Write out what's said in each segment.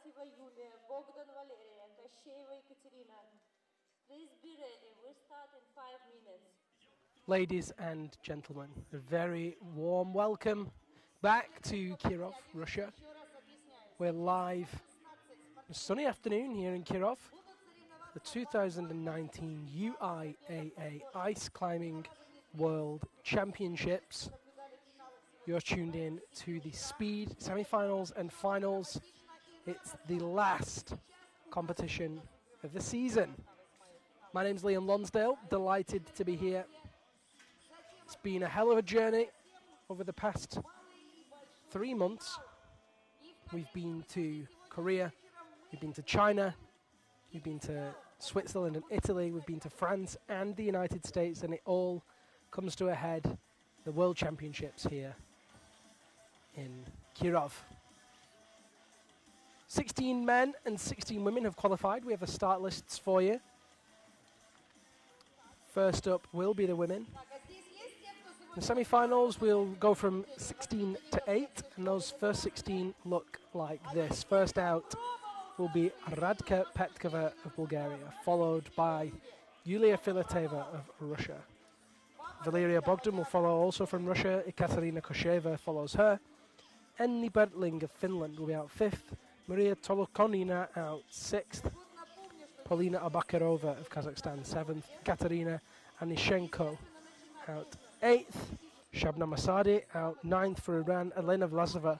Afanasyeva Yulia, Bogdan Valeria, Kasheva Ekaterina. Please be ready. We'll start in 5 minutes. Ladies and gentlemen, a very warm welcome back to Kirov, Russia. We're live a sunny afternoon here in Kirov. The 2019 UIAA Ice Climbing World Championships. You're tuned in to the speed semi-finals and finals. It's the last competition of the season. My name's Liam Lonsdale, delighted to be here. It's been a hell of a journey over the past 3 months. We've been to Korea, we've been to China, we've been to Switzerland and Italy, we've been to France and the United States, and it all comes to a head, the World Championships here in Kirov. 16 men and 16 women have qualified. We have the start lists for you. First up will be the women. In the semi-finals, we'll go from 16 to 8, and those first 16 look like this. First out will be Radka Petkova of Bulgaria, followed by Yulia Filateva of Russia. Valeria Bogdan will follow also from Russia. Ekaterina Kosheva follows her. Enni Bertling of Finland will be out 5th. Maria Tolokonina out 6th. Polina Abakarova of Kazakhstan 7th. Katerina Anishenko out 8th. Shabna Masadi out 9th for Iran. Elena Vlasova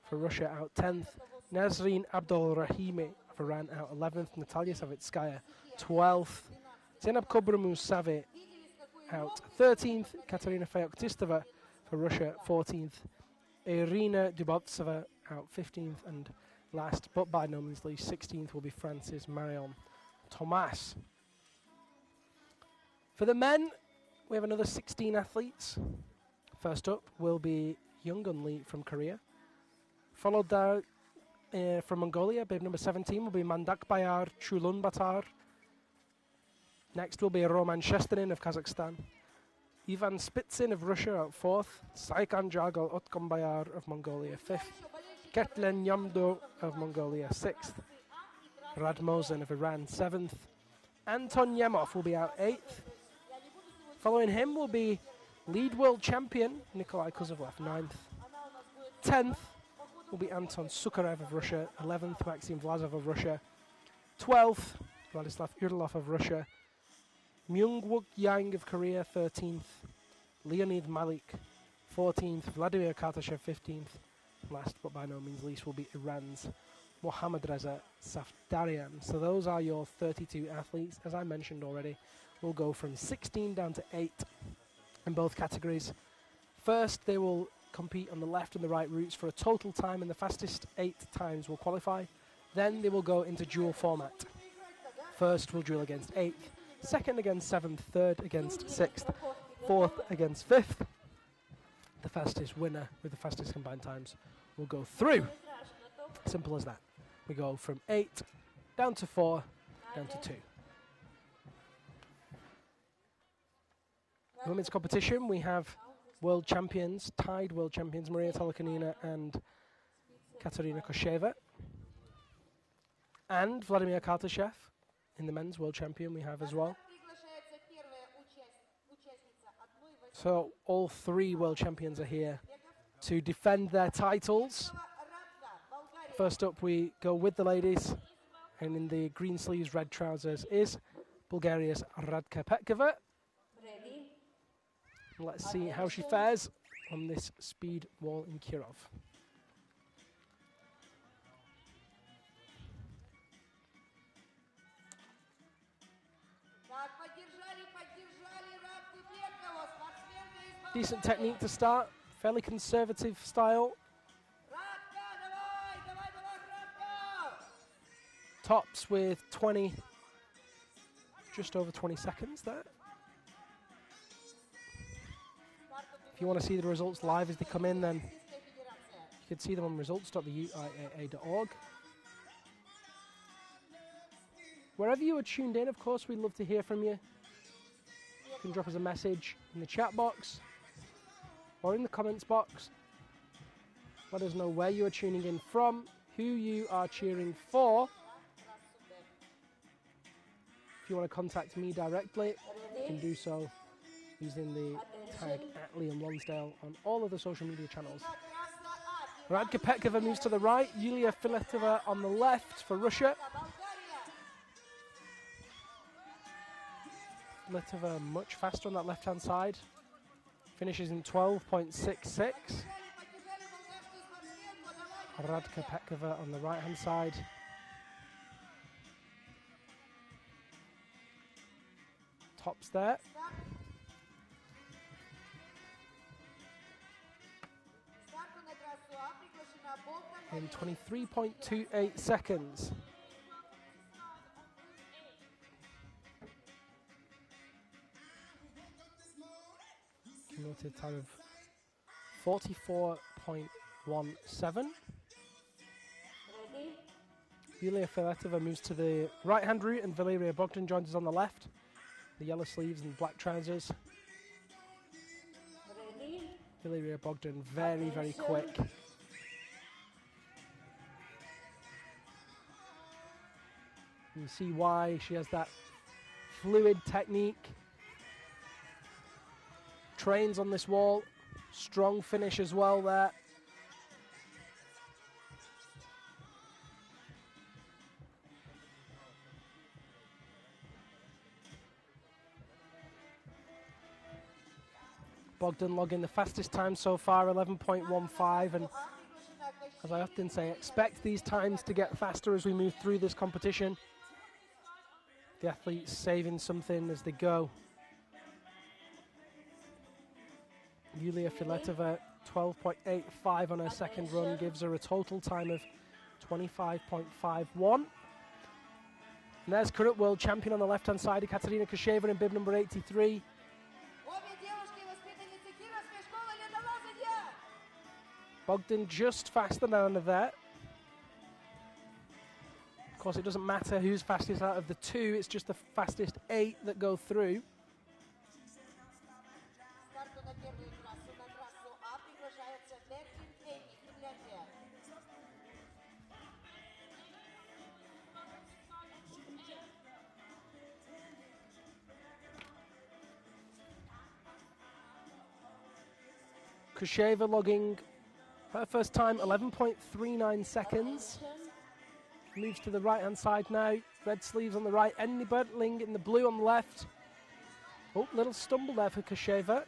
for Russia out 10th. Nazreen Abdulrahimi of Iran out 11th. Natalia Savitskaya 12th. Zainab Kobramusave out 13th. Katerina Feoktistova for Russia 14th. Irina Dubovtseva out 15th. And last but by no means least, 16th will be France's Marion Thomas. For the men, we have another 16 athletes. First up will be Youngun Lee from Korea. Followed down from Mongolia, babe number 17 will be Mandak Bayar Chulunbatar. Next will be Roman Shestanin of Kazakhstan. Ivan Spitsin of Russia out 4th. Saikan Jagal Otkombayar of Mongolia 5th. Ketlen Yamdo of Mongolia 6th. Radmozen of Iran 7th. Anton Yemov will be out 8th. Following him will be lead world champion Nikolai Kuzovlev 9th. 10th will be Anton Sukharev of Russia. 11th Maxim Vlasov of Russia. 12th Vladislav Urlov of Russia. Myungwook Yang of Korea 13th. Leonid Malik 14th. Vladimir Kartashev 15th. Last but by no means least will be Iran's Mohammad Reza Safdarian. So those are your 32 athletes. As I mentioned already, we'll go from 16 down to 8 in both categories. First, they will compete on the left and the right routes for a total time, and the fastest 8 times will qualify. Then they will go into duel format. First will duel against 8th, second against 7th, third against 6th, fourth against 5th. The fastest winner with the fastest combined times will go through. Simple as that. We go from 8 down to 4, down to 2. The women's competition, we have world champions, tied world champions, Maria Tolokonina and Katerina Kosheva. And Vladimir Kartashev in the men's world champion we have as well. So all 3 world champions are here to defend their titles. First up we go with the ladies, and in the green sleeves, red trousers is Bulgaria's Radka Petkova. Let's see how she fares on this speed wall in Kirov. Decent technique to start, fairly conservative style. Tops with 20, just over 20 seconds there. If you want to see the results live as they come in, then you can see them on results.theuiaa.org. Wherever you are tuned in, of course, we'd love to hear from you. You can drop us a message in the chat box or in the comments box. Let us know where you are tuning in from, who you are cheering for. If you want to contact me directly, you can do so using the tag @Liam Lonsdale on all of the social media channels. Radka Petkova moves to the right, Yulia Filetova on the left for Russia. Filetova much faster on that left-hand side. Finishes in 12.66. Radka Petkova on the right-hand side. Tops there. In 23.28 seconds. Cumulative time of 44.17. Yulia Filetova moves to the right-hand route and Valeria Bogdan joins us on the left. The yellow sleeves and black trousers. Valeria Bogdan very, very quick. You see why she has that fluid technique. Trains on this wall. Strong finish as well there. Bogdan logging the fastest time so far, 11.15, and as I often say, expect these times to get faster as we move through this competition. The athletes saving something as they go. Yulia Filetova, 12.85 on her second run, gives her a total time of 25.51. And there's current world champion on the left-hand side, Ekaterina Kosheva in bib number 83. Bogdan just faster than there. Of course, it doesn't matter who's fastest out of the two, it's just the fastest 8 that go through. Kosheva logging her first time, 11.39 seconds. Moves to the right-hand side now. Red sleeves on the right. Enni Bertling in the blue on the left. Oh, little stumble there for Kosheva.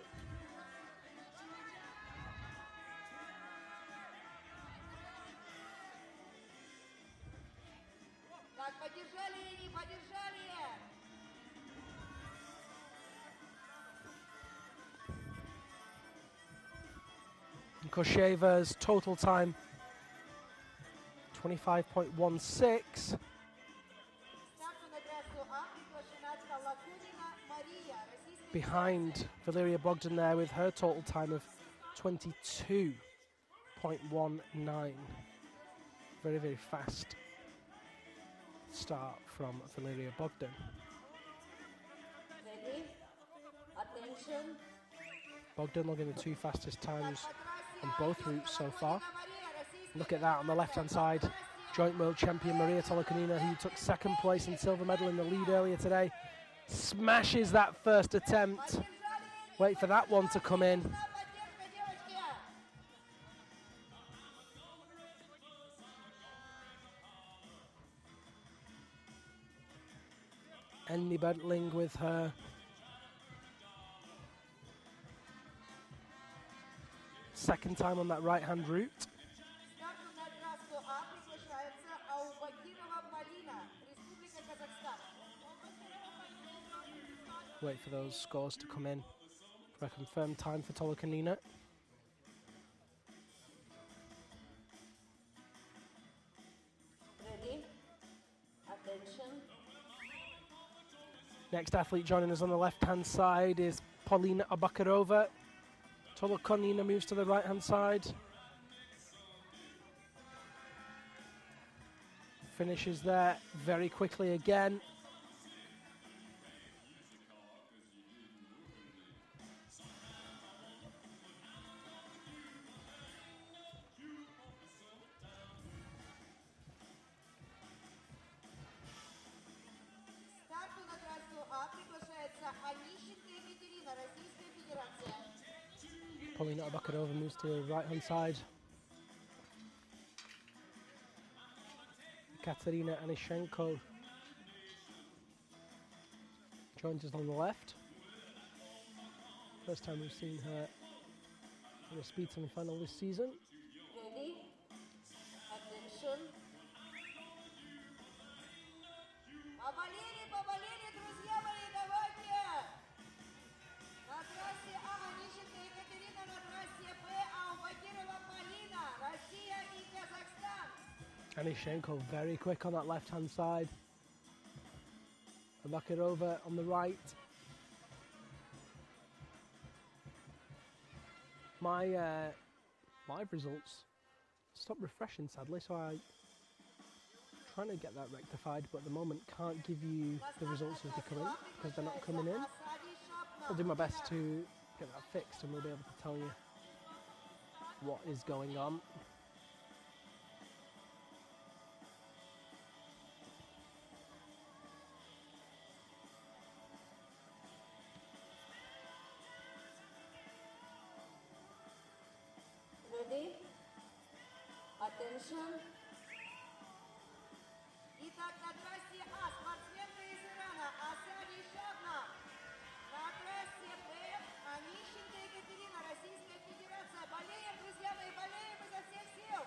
Kosheva's total time, 25.16. Behind Valeria Bogdan there with her total time of 22.19. Very, very fast start from Valeria Bogdan. Ready? Attention. Bogdan logging the 2 fastest times on both routes so far. Look at that on the left-hand side. Joint world champion Maria Tolokonina, who took second place and silver medal in the lead earlier today, smashes that first attempt. Wait for that one to come in. Enni Bertling with her second time on that right-hand route. Wait for those scores to come in for a confirmed time for Tolokonina. Ready? Attention. Next athlete joining us on the left-hand side is Polina Abakarova. Tolokonina moves to the right-hand side. Finishes there very quickly again. Polina Abakarova moves to the right-hand side. Katerina Anishenko joins us on the left. First time we've seen her in a speed semi-final this season. Ready? Attention. Поболели, друзья мои, давайте! На трассе А Онищенко Екатерина, на трассе Б Аубакирова Полина, Россия и Казахстан. Anishenko very quick on that left-hand side. Abakarova on the right. My live results stopped refreshing sadly, so I'm trying to get that rectified, but at the moment can't give you the results as they come in because they're not coming in. I'll do my best to get that fixed and we'll be able to tell you what is going on. Ready? Attention. Итак, на трассе А спортсменка из Ирана Асади Шабна. На трассе Б Онищенко Екатерина, Российская Федерация. Болеем, друзья мои, болеем изо всех сил.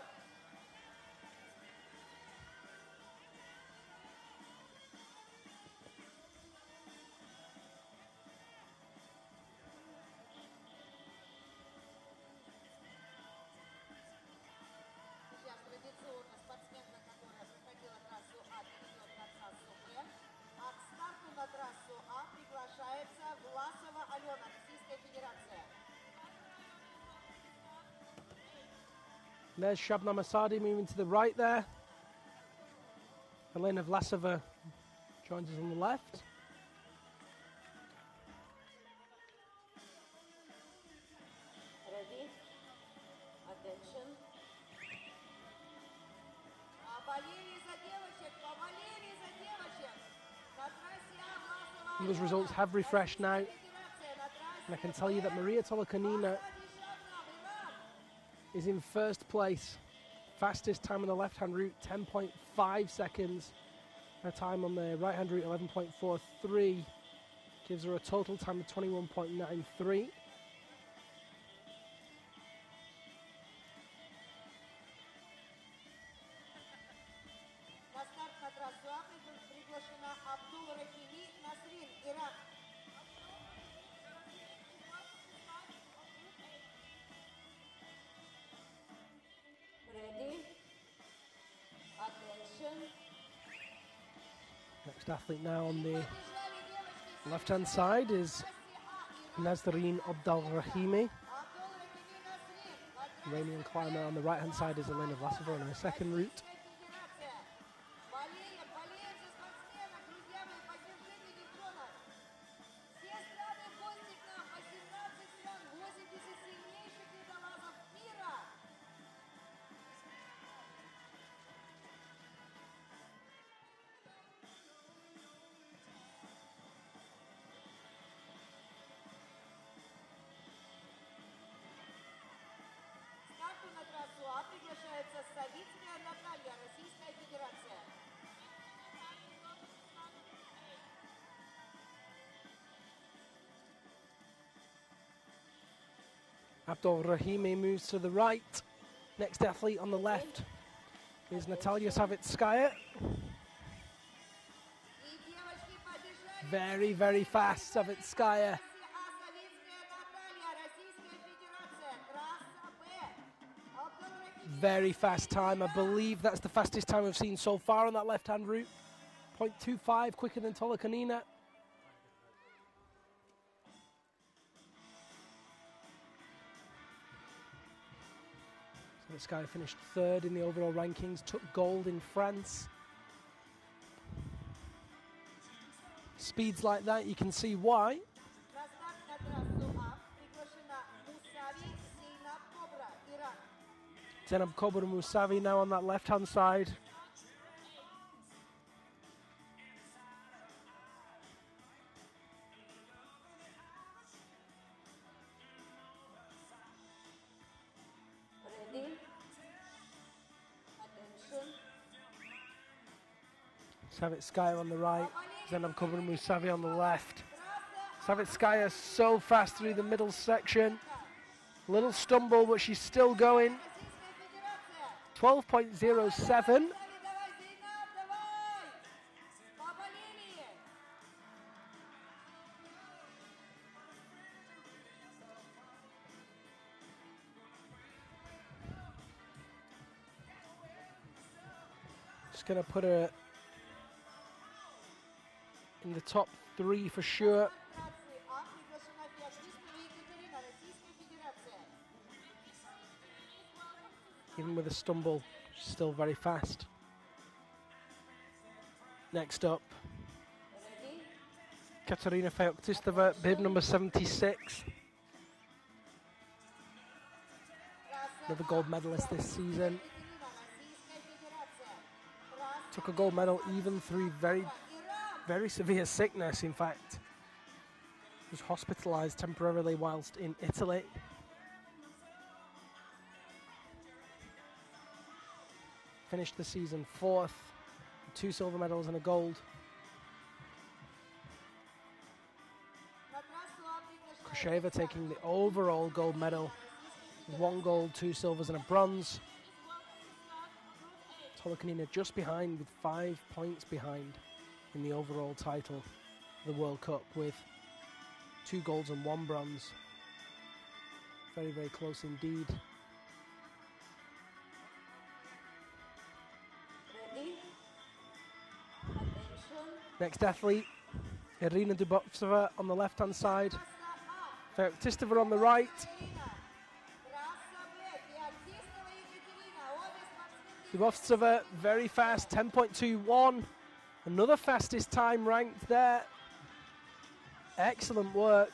Сейчас традиционно спортсменка, которая проходила трассу А, перейдет на трассу Б. А к старту на трассу А приглашается Власова Алена, Российская Федерация. There's Shabnam Asadi moving to the right there. Elena Vlasova joins us on the left. Ready? Attention. Поболели за девочек, поболели за девочек. На трассе А Власова Those results have refreshed now, and I can tell you that Maria Tolokanina is in first place. Fastest time on the left-hand route, 10.5 seconds. Her time on the right-hand route, 11.43. Gives her a total time of 21.93. На старт на трассу А приглашена Абдул Рахими Насрин, Иран. Ready? Attention. Next athlete now on the left-hand side is Nazreen Abdalrahimi. Iranian climber. On the right-hand side is Elena Vlasova on her second route. Болеем, болеем за спортсменок, друзья мои, поддержите девчонок. Все страны в гости к нам, 18 стран, 80 сильнейших ледолазов мира. Старту на трассу А приглашается Савицкая Наталья, Российская Федерация. Abdul Rahimi moves to the right. Next athlete on the left is Natalia Savitskaya. И девочки побежали. Very, very fast Savitskaya. Савицкая Наталья, Российская Федерация. Трасса Б. Абдул Рахими. Very fast time. I believe that's the fastest time we've seen so far on that left-hand route. 0.25 quicker than Tolokanina. Savitskaya finished third in the overall rankings, took gold in France. Speeds like that, you can see why. На старт на трассу А приглашена Мусави Сейнаб Кобра, Иран. Zenab Kobur Musavi now on that left-hand side. Savitskaya on the right. Then I'm covering Musavi on the left. Savitskaya so fast through the middle section. Little stumble, but she's still going. 12.07. Just going to put her in the top 3 for sure. Even with a stumble, she's still very fast. Next up, Katerina Feoktistova, bib number 76. Another gold medalist this season. Took a gold medal even through very severe sickness, in fact. Was hospitalized temporarily whilst in Italy. Finished the season 4th, 2 silver medals and a gold. Kosheva taking the overall gold medal, with 1 gold, 2 silvers and a bronze. Tolokanina just behind, with 5 points behind in the overall title of the World Cup, with 2 golds and 1 bronze. Very, very close indeed. Next athlete, Irina Dubovtseva on the left-hand side. Feoktistova on the right. Dubovtseva very fast, 10.21. Another fastest time ranked there. Excellent work.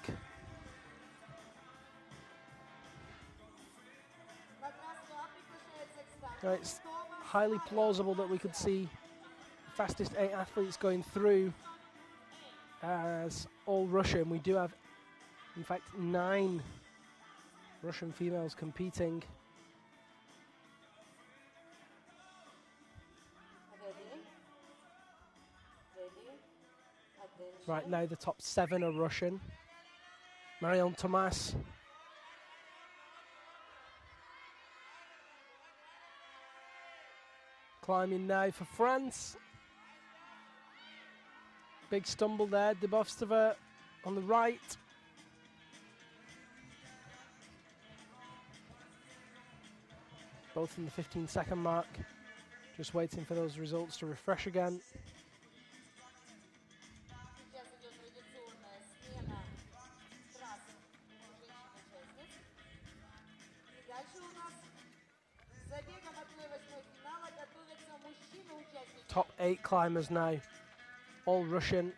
It's highly plausible that we could see the fastest 8 athletes going through as all Russian. We do have, in fact, 9 Russian females competing. Right now, the top 7 are Russian. Marion Thomas. Climbing now for France. Big stumble there. Dubovtseva on the right. Both in the 15-second mark. Just waiting for those results to refresh again. Top 8 climbers now, all Russian.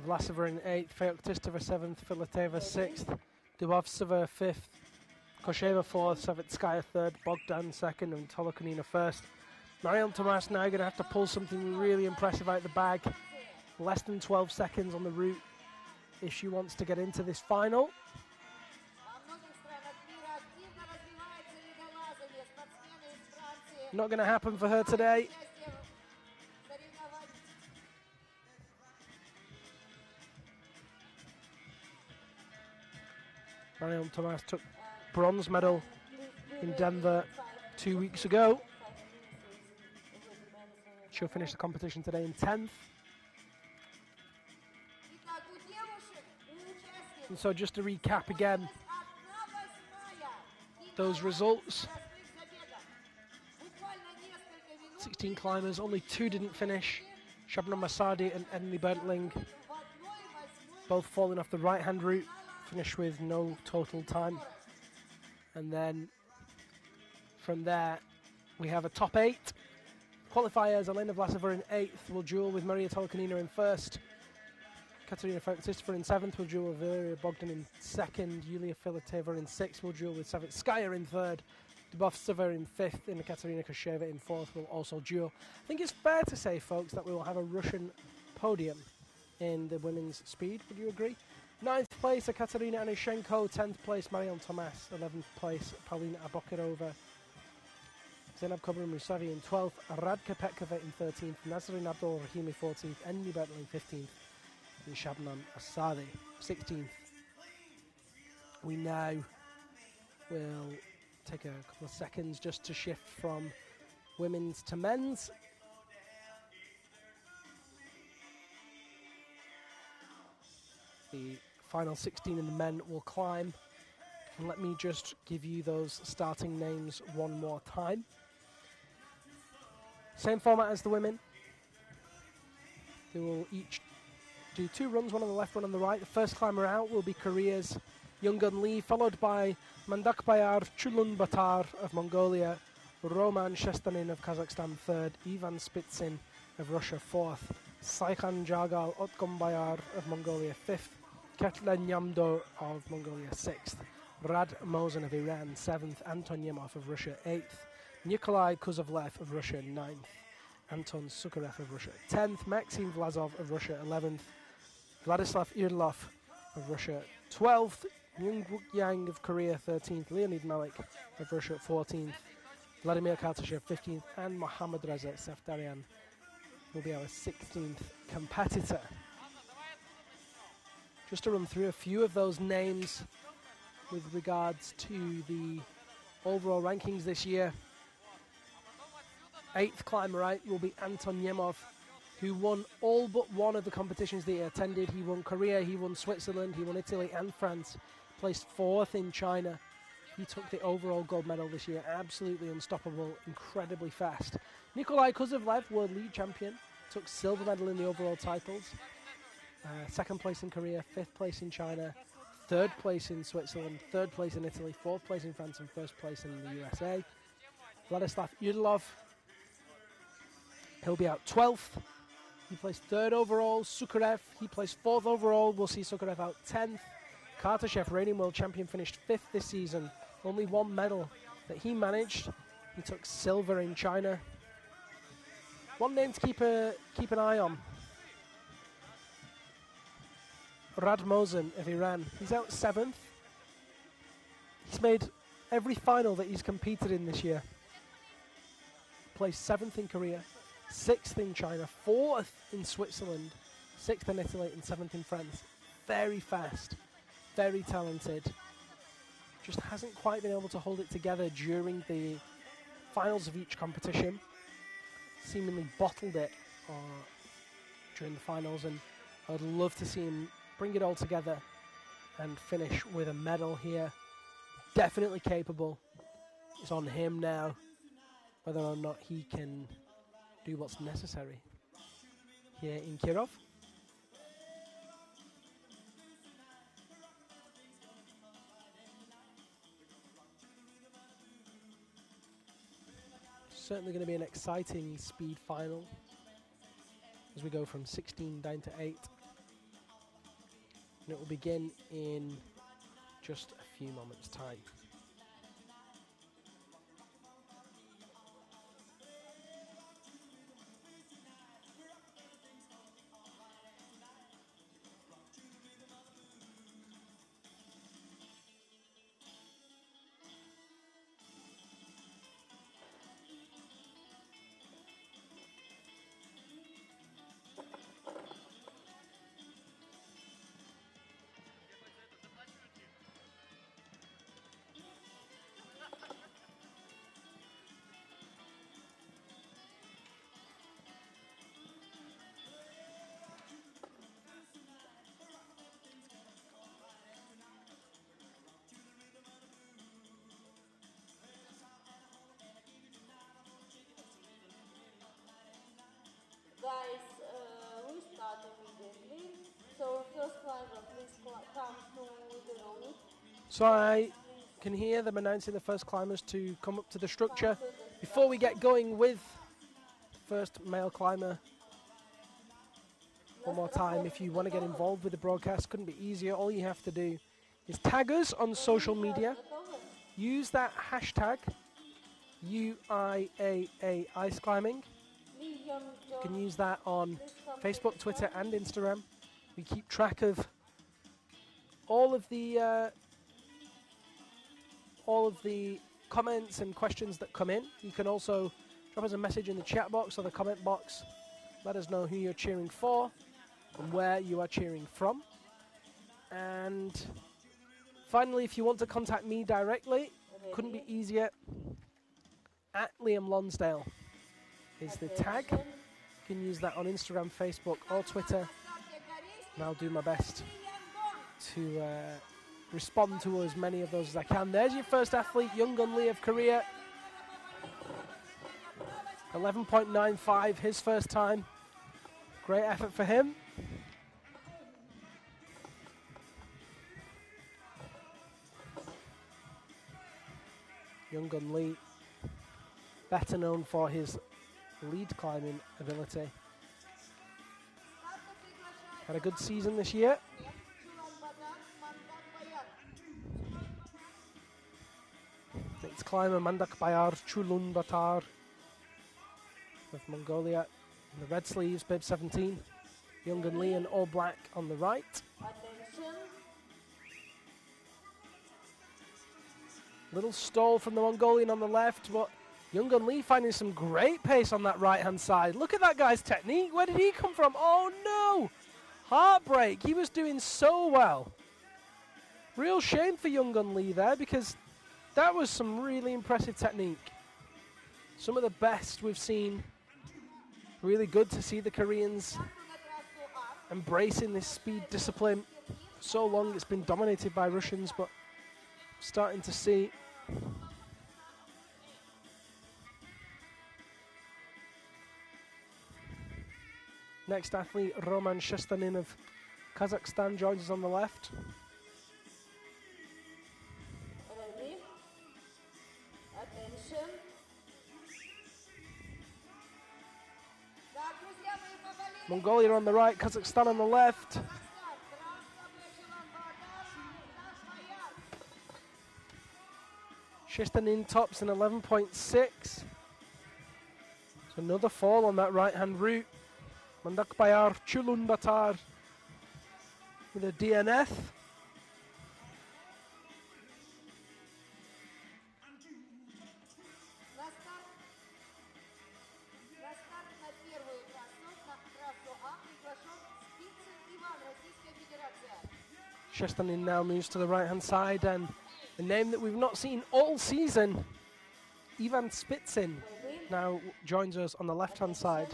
Vlasova in 8th, Feoktistova 7th, Filateva 6th, Dubovtseva 5th, Kosheva 4th, Savitskaya 3rd, Bogdan 2nd, and Tolokanina 1st. Marion Thomas now going to have to pull something really impressive out the bag. Less than 12 seconds on the route if she wants to get into this final. Not going to happen for her today. Marion Thomas took bronze medal in Denver 2 weeks ago. She'll finish the competition today in 10th. And so just to recap again, those results. 16 climbers, only 2 didn't finish. Shabnam Masadi and Emily Bertling both falling off the right-hand route, finished with no total time. And then from there, we have a top 8. Qualifiers, Elena Vlasova in 8th will duel with Maria Tolokanina in 1st. Katerina Feoktistova in 7th will duel with Valeria Bogdan in 2nd. Yulia Filateva in 6th will duel with Savitskaya in 3rd. Dubovtseva in 5th and Katerina Kosheva in 4th will also duel. I think it's fair to say, folks, that we will have a Russian podium in the women's speed. Would you agree? 9th place, Katerina Anishenko. 10th place, Marion Thomas. 11th place, Paulina Abokirova. Zainab Kobra Musavi in 12th, Radka Petkova in 13th, Nazarine Abdul Rahimi 14th, Enni Bertel in 15th, and Shabnam Asadi 16th. We now will take a couple of seconds just to shift from women's to men's. The final 16 in the men will climb. And let me just give you those starting names one more time. Same format as the women. They will each do 2 runs, one on the left, one on the right. The first climber out will be Korea's Younggun Lee, followed by Mandakbayar Chulunbatar of Mongolia, Roman Shestanin of Kazakhstan 3rd, Ivan Spitsin of Russia 4th, Saikhan Jagal Otkombayar of Mongolia 5th, Ketla Nyamdo of Mongolia 6th, Rad Mosen of Iran 7th, Anton Yemov of Russia 8th, Nikolai Kuzovlev of Russia 9th, Anton Sukharev of Russia 10th, Maxim Vlasov of Russia 11th, Vladislav Irlov of Russia 12th, Myungwook Yang of Korea 13th, Leonid Malik of Russia 14th, Vladimir Kartashev 15th, and Mohammad Reza Safdarian will be our 16th competitor. Just to run through a few of those names with regards to the overall rankings this year. 8th climber right will be Anton Yemov, who won all but one of the competitions that he attended. He won Korea, he won Switzerland, he won Italy and France. Placed 4th in China. He took the overall gold medal this year. Absolutely unstoppable, incredibly fast. Nikolai Kuzovlev, world league champion, took silver medal in the overall titles. 2nd place in Korea, 5th place in China, 3rd place in Switzerland, 3rd place in Italy, 4th place in France, and 1st place in the USA. Vladislav Yudlov, he'll be out 12th. He placed 3rd overall. Sukharev, he placed 4th overall. We'll see Sukharev out 10th. Kartashev, reigning world champion, finished 5th this season. Only one medal that he managed. He took silver in China. One name to keep an eye on. Rad Mosen of Iran. He's out 7th. He's made every final that he's competed in this year. Placed 7th in Korea, 6th in China, 4th in Switzerland, 6th in Italy, and 7th in France. Very fast, very talented. Just hasn't quite been able to hold it together during the finals of each competition. Seemingly bottled it during the finals, and I'd love to see him bring it all together and finish with a medal here. Definitely capable. It's on him now whether or not he can do what's necessary here in Kirov. Certainly going to be an exciting speed final as we go from 16 down to 8. And it will begin in just a few moments' time. Guys, we start immediately. So first climber, please come to the road. So I can hear them announcing the first climbers to come up to the structure. Before we get going with first male climber, one more time, if you want to get involved with the broadcast, couldn't be easier. All you have to do is tag us on social media. Use that hashtag UIAA ice climbing. You can use that on Facebook, Twitter, and Instagram. We keep track of all of the comments and questions that come in. You can also drop us a message in the chat box or the comment box. Let us know who you're cheering for and where you are cheering from. And finally, if you want to contact me directly, couldn't be easier. At Liam Lonsdale is the tag. You can use that on Instagram, Facebook, or Twitter. And I'll do my best to respond to as many of those as I can. There's your first athlete, Young-gun Lee of Korea. 11.95, his first time. Great effort for him. Young-gun Lee, better known for his lead climbing ability. Had a good season this year. Next climber, Mandak Bayar Chulunbatar of Mongolia. In the red sleeves, bib 17. Young-gun Lee in all black on the right. Little stall from the Mongolian on the left, but Young-gun Lee finding some great pace on that right-hand side. Look at that guy's technique. Where did he come from? Oh, no! Heartbreak. He was doing so well. Real shame for Young-gun Lee there, because that was some really impressive technique. Some of the best we've seen. Really good to see the Koreans embracing this speed discipline. For so long it's been dominated by Russians, but starting to see next athlete, Roman Shestanin of Kazakhstan, joins us on the left. Ready? Attention. Mongolia on the right, Kazakhstan on the left. Shestanin tops in 11.6. So another fall on that right-hand route. Mandak Bayar Chulunbatar with a DNF. Shestanin now moves to the right-hand side, and a name that we've not seen all season, Ivan Spitsin, now joins us on the left-hand side.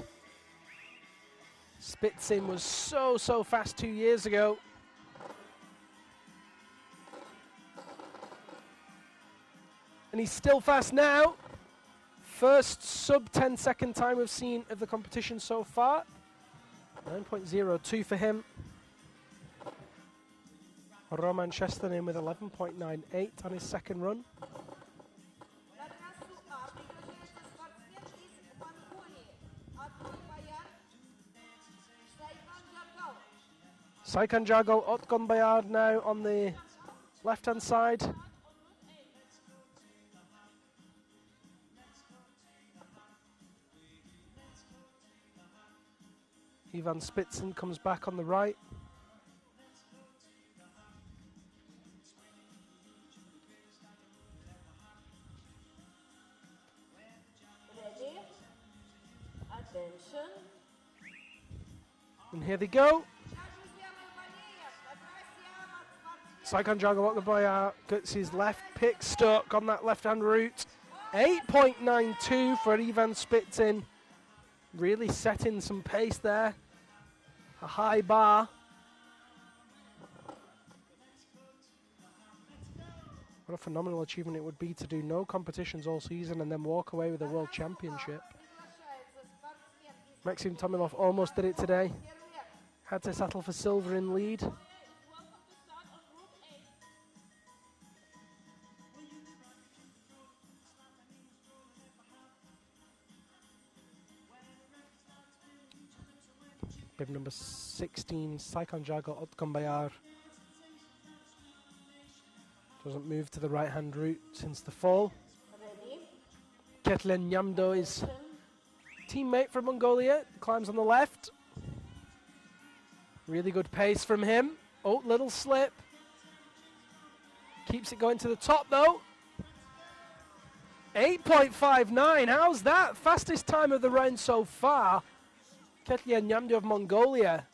Spitsin was so fast 2 years ago. And he's still fast now. First sub 10-second time we've seen of the competition so far. 9.02 for him. Roman Shestanin with 11.98 on his second run. Saikan Jagal Otgon Bayard now on the left-hand side. Ivan Spitsin comes back on the right. Ready? Attention. And here they go. Saikan Jagal Otgon Bayard gets his left pick stuck on that left-hand route. 8.92 for Ivan Spitsin. Really setting some pace there. A high bar. What a phenomenal achievement it would be to do no competitions all season and then walk away with a world championship. Maxim Tomilov almost did it today. Had to settle for silver in lead. Bib number 16, Saikan Jagal Otgon Bayar. Doesn't move to the right-hand route since the fall. Ketlen Nyamdo is teammate from Mongolia, climbs on the left. Really good pace from him. Oh, little slip. Keeps it going to the top though. 8.59. How's that? Fastest time of the round so far. Ketlia Nyamdo of Mongolia,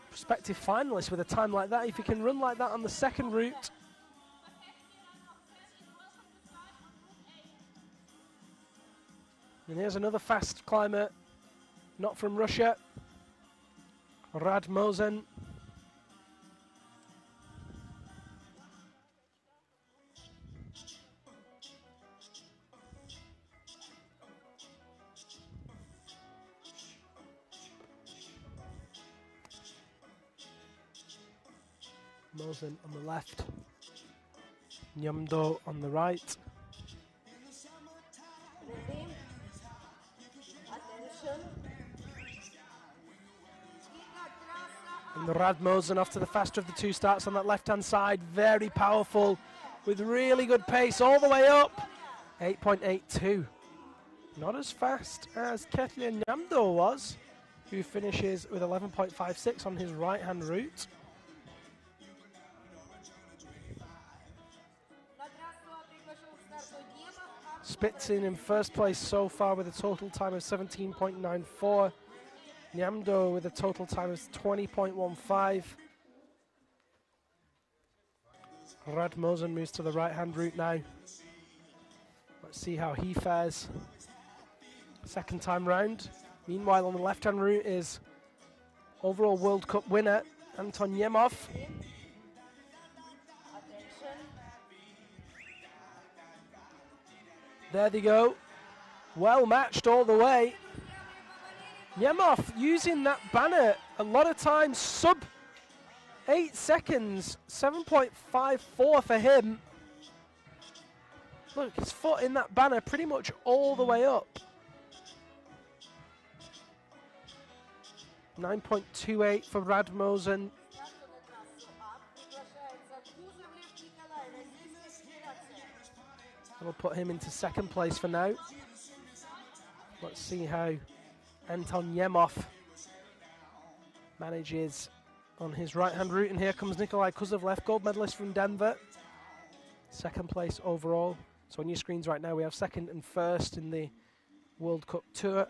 prospective finalist with a time like that. If he can run like that on the second route. And here's another fast climber, not from Russia, Radmozen. Mosen on the left, Nyamdo on the right. And the Radmozen off to the faster of the two starts on that left-hand side. Very powerful, with really good pace all the way up. 8.82. Not as fast as Ketlia Nyamdo was, who finishes with 11.56 on his right-hand route. Spitzin in first place so far with a total time of 17.94. Nyamdo with a total time of 20.15. Radmozen moves to the right-hand route now. Let's see how he fares. Second time round. Meanwhile, on the left-hand route is overall World Cup winner Anton Yemov. There they go. Well matched all the way. Yemov using that banner a lot of times, sub 8 seconds, 7.54 for him. Look, his foot in that banner pretty much all the way up. 9.28 for Radmozen. That'll put him into second place for now. Let's see how Anton Yemov manages on his right-hand route. And here comes Nikolai Kuzovlev, gold medalist from Denver. Second place overall. So on your screens right now, we have second and first in the World Cup Tour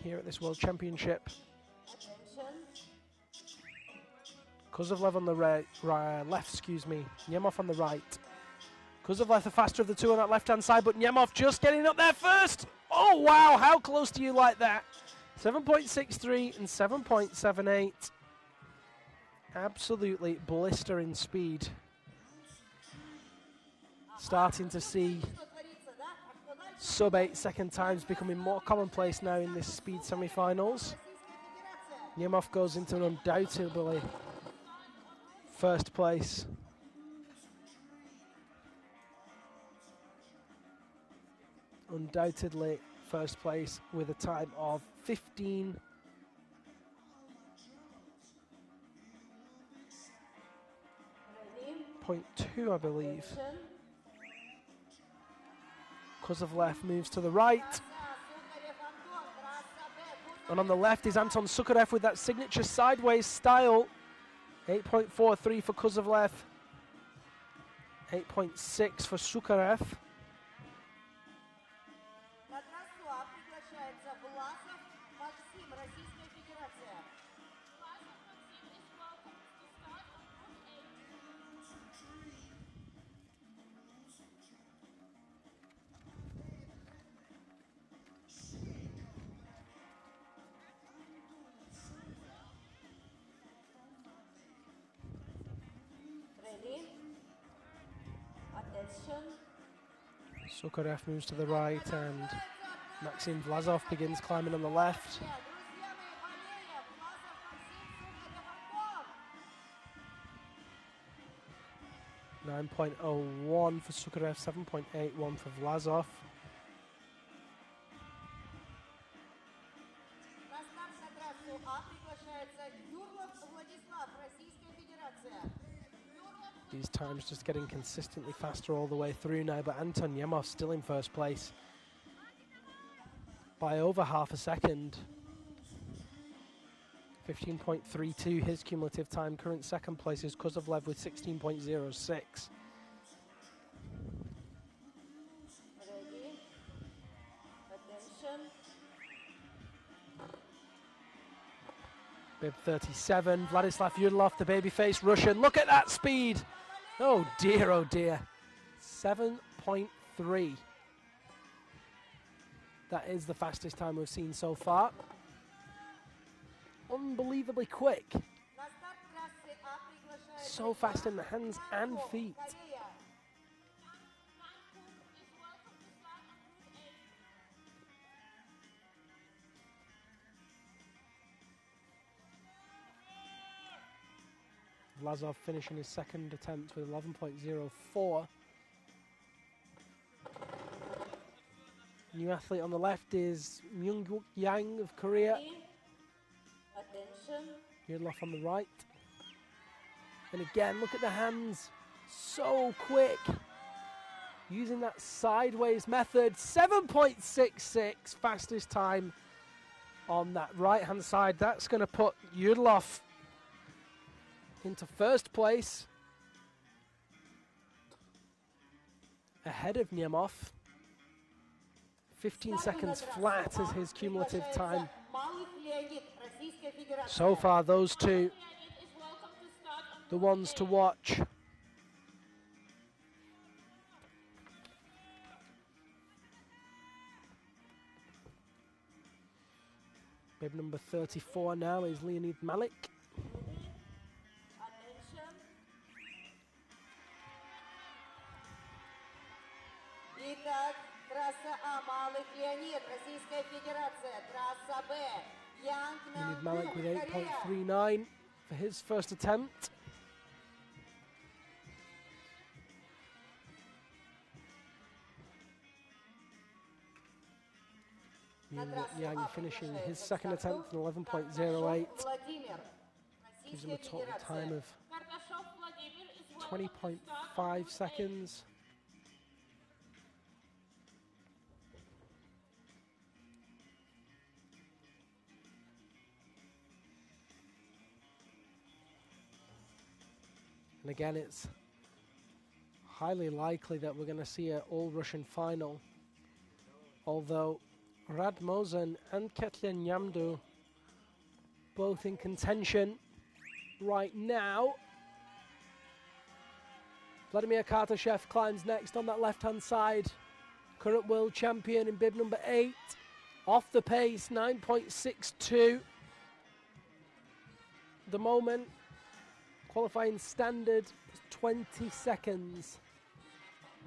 here at this World Championship. Kuzovlev on the left, excuse me. Yemov on the right. Kuzovlev the faster of the two on that left-hand side, but Yemov just getting up there first. Oh, wow, how close do you like that? 7.63 and 7.78. Absolutely blistering speed. Starting to see sub 8 second times becoming more commonplace now in this speed semi-finals. Yemov goes into an undoubtedly first place. Undoubtedly first place with a time of 15.2, I believe. Kuzovlev moves to the right. And on the left is Anton Sukharev with that signature sideways style. 8.43 for Kuzovlev. 8.6 for Sukharev. Sukharev moves to the right and Maxim Vlasov begins climbing on the left. .01 for Sukharev, 7.81 for Vlasov. These times just getting consistently faster all the way through now, but Anton Yemov still in first place by over half a second. 15.32 his cumulative time. Current second place is Kuzovlev with 16.06. Bib 37, Vladislav Yudlov, the babyface Russian. Look at that speed. Oh dear, oh dear. 7.3. That is the fastest time we've seen so far. Unbelievably quick. So fast in the hands and feet. Vlasov finishing his second attempt with 11.04. New athlete on the left is Myung Yang of Korea. Yudlov on the right. And again, look at the hands. So quick. Using that sideways method. 7.66, fastest time on that right-hand side. That's going to put Yudlov into first place. Ahead of Nemov. 15 seconds flat is his cumulative time. So far, those two, the ones to watch. Bib number 34 now is Leonid Malik. Leonid Malik with 8.39 for his first attempt. Yang finishing his second attempt in 11.08. Gives him a total time of 20.5 seconds. And again, it's highly likely that we're going to see an all-Russian final. Although Radmozen and Ketlin Nyamdu both in contention right now. Vladimir Kartashev climbs next on that left-hand side. Current world champion in bib number 8. Off the pace, 9.62. The moment. Qualifying standard is 20 seconds.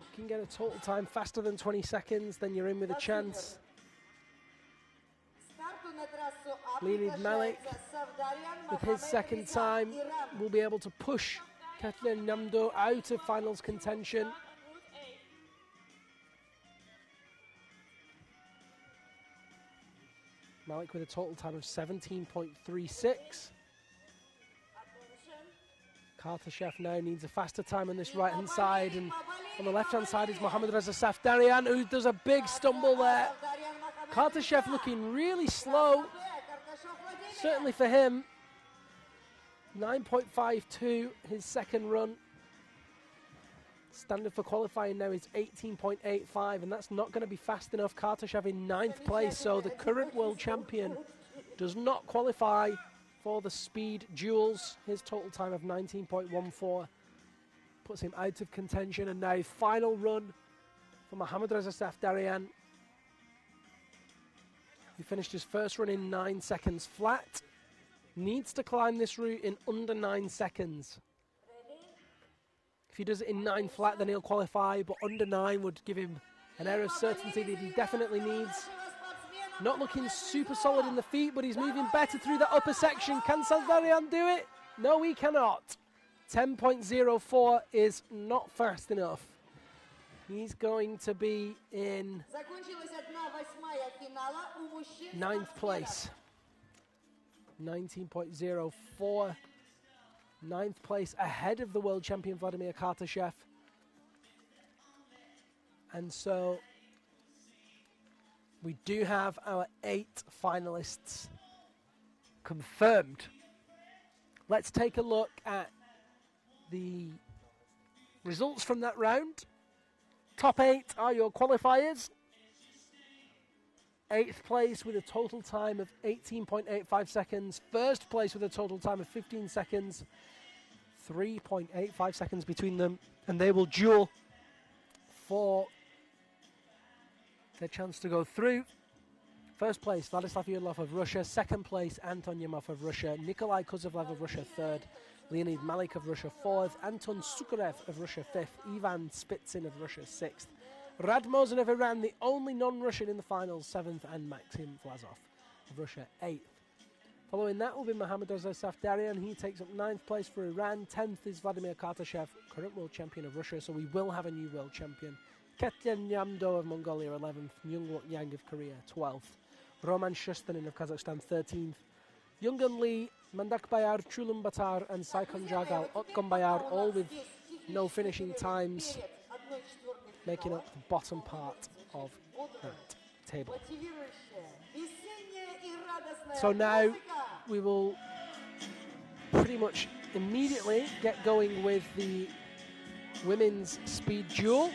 You can get a total time faster than 20 seconds, then you're in with a chance. Leonid Malik, with his second time, will be able to push Ketlin Nyamdu out of finals contention. Malik with a total time of 17.36. Kartashev now needs a faster time on this right-hand side, and on the left-hand side is Mohammad Reza Safdarian, who does a big stumble there. Kartashev looking really slow, certainly for him. 9.52, his second run. Standard for qualifying now is 18.85, and that's not going to be fast enough. Kartashev in 9th place, so the current world champion does not qualify for the speed duels. His total time of 19.14 puts him out of contention, and now final run for Mohammad Reza Safdarian. He finished his first run in 9 seconds flat. Needs to climb this route in under 9 seconds. If he does it in 9 flat, then he'll qualify, but under 9 would give him an air of certainty that he definitely needs. Not looking super solid in the feet, but he's moving better through the upper section. Can Safdarian do it? No, he cannot. 10.04 is not fast enough. He's going to be in 9th place. 19.04. 9th place ahead of the world champion Vladimir Kartashev. And so we do have our 8 finalists confirmed. Let's take a look at the results from that round. Top 8 are your qualifiers. 8th place with a total time of 18.85 seconds. 1st place with a total time of 15 seconds. 3.85 seconds between them. And they will duel for their chance to go through. 1st place, Vladislav Yudlov of Russia. 2nd place, Anton Yemov of Russia. Nikolai Kuzovlev of Russia, 3rd. Leonid Malik of Russia, 4th. Anton Sukarev of Russia, 5th. Ivan Spitsin of Russia, 6th. Radmozin of Iran, the only non-Russian in the finals, 7th. And Maxim Vlasov of Russia, 8th. Following that will be Mohammad Safdarian. He takes up 9th place for Iran. 10th is Vladimir Kartashev, current world champion of Russia, so we will have a new world champion. Ketyan Yamdo of Mongolia, 11th. Myungwook Yang of Korea, 12th. Roman Shustanin of Kazakhstan, 13th. Yungan Lee, Mandak Bayar, Chulum Batar, and Saikon Jagal, Otgon Bayar, all with no finishing times, making up the bottom part of that table. So now we will pretty much immediately get going with the women's speed duel.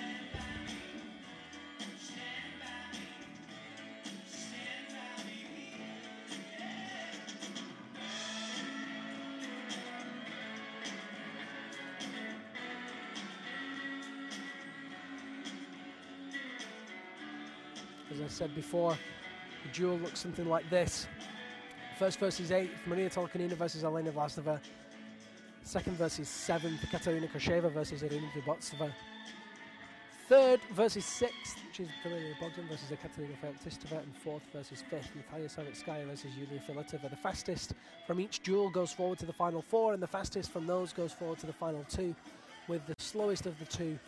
As I said before, the duel looks something like this. 1st versus 8th, Maria Tolkanina versus Elena Vlasova. 2nd versus 7th, Katerina Kosheva versus Irina Dubotsova. 3rd versus 6th, which is Valeria Bogdan versus Ekaterina Feoktistova. And 4th versus 5th, Natalia Savitskaya versus Yulia Filatova. The fastest from each duel goes forward to the final 4, and the fastest from those goes forward to the final 2, with the slowest of the 2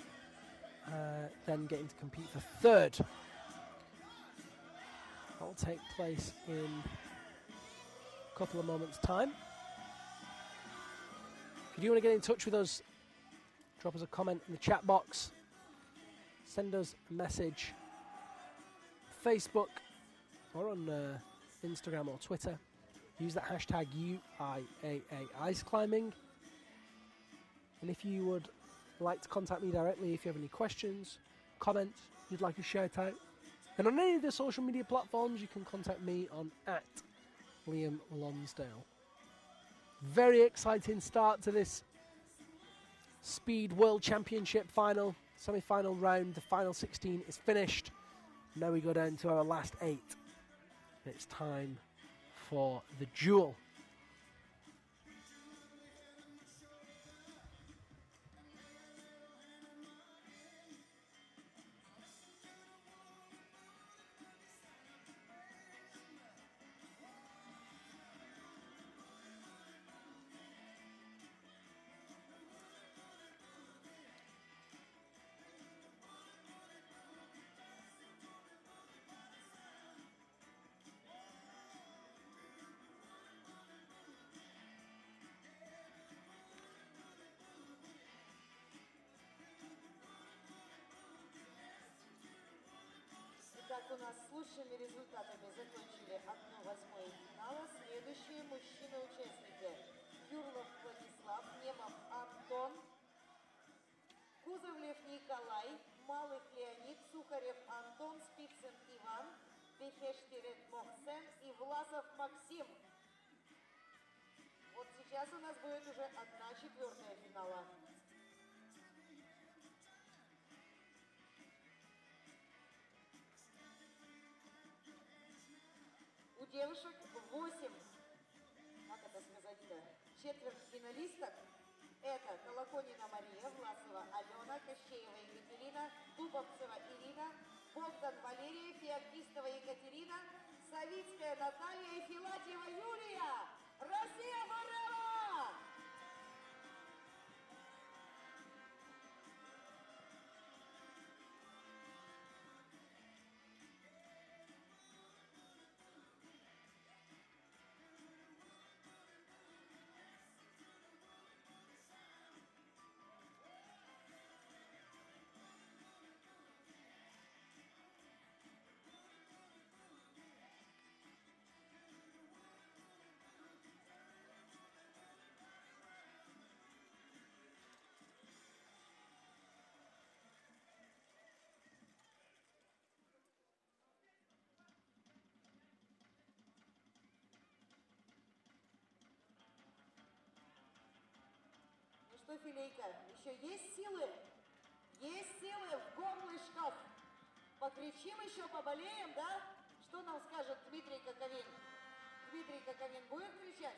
then getting to compete for 3rd. That will take place in a couple of moments' time. If you do want to get in touch with us, drop us a comment in the chat box, send us a message, Facebook or on Instagram or Twitter. Use that hashtag UIAA Ice Climbing. And if you would like to contact me directly, if you have any questions, comments, you'd like a shout out, and on any of the social media platforms, you can contact me on @Liam Lonsdale. Very exciting start to this Speed World Championship final, semi-final round. The final 16 is finished. Now we go down to our last 8. It's time for the duel. Итак, у нас с лучшими результатами закончили 1/8 финала. Следующие мужчины-участники: Юрлов Владислав, Немов Антон, Кузовлев Николай, Малых Леонид, Сухарев Антон, Спицын Иван, Бехештерет Мохсен и Власов Максим. Вот сейчас у нас будет уже 1/4 финала. У девушек 8, как это сказать-то, четвертьфиналисток. Это Колоконина Мария, Власова Алена, Кощеева Екатерина, Дубовцева Ирина, Богдан Валерия, Феоктистова Екатерина, Савицкая Наталья и Филатьева Юлия. Россия Форева! что, Филейка, еще есть силы? Есть силы в горлышках. Покричим еще, поболеем, да? Что нам скажет Дмитрий Коковин? Дмитрий Коковин будет кричать?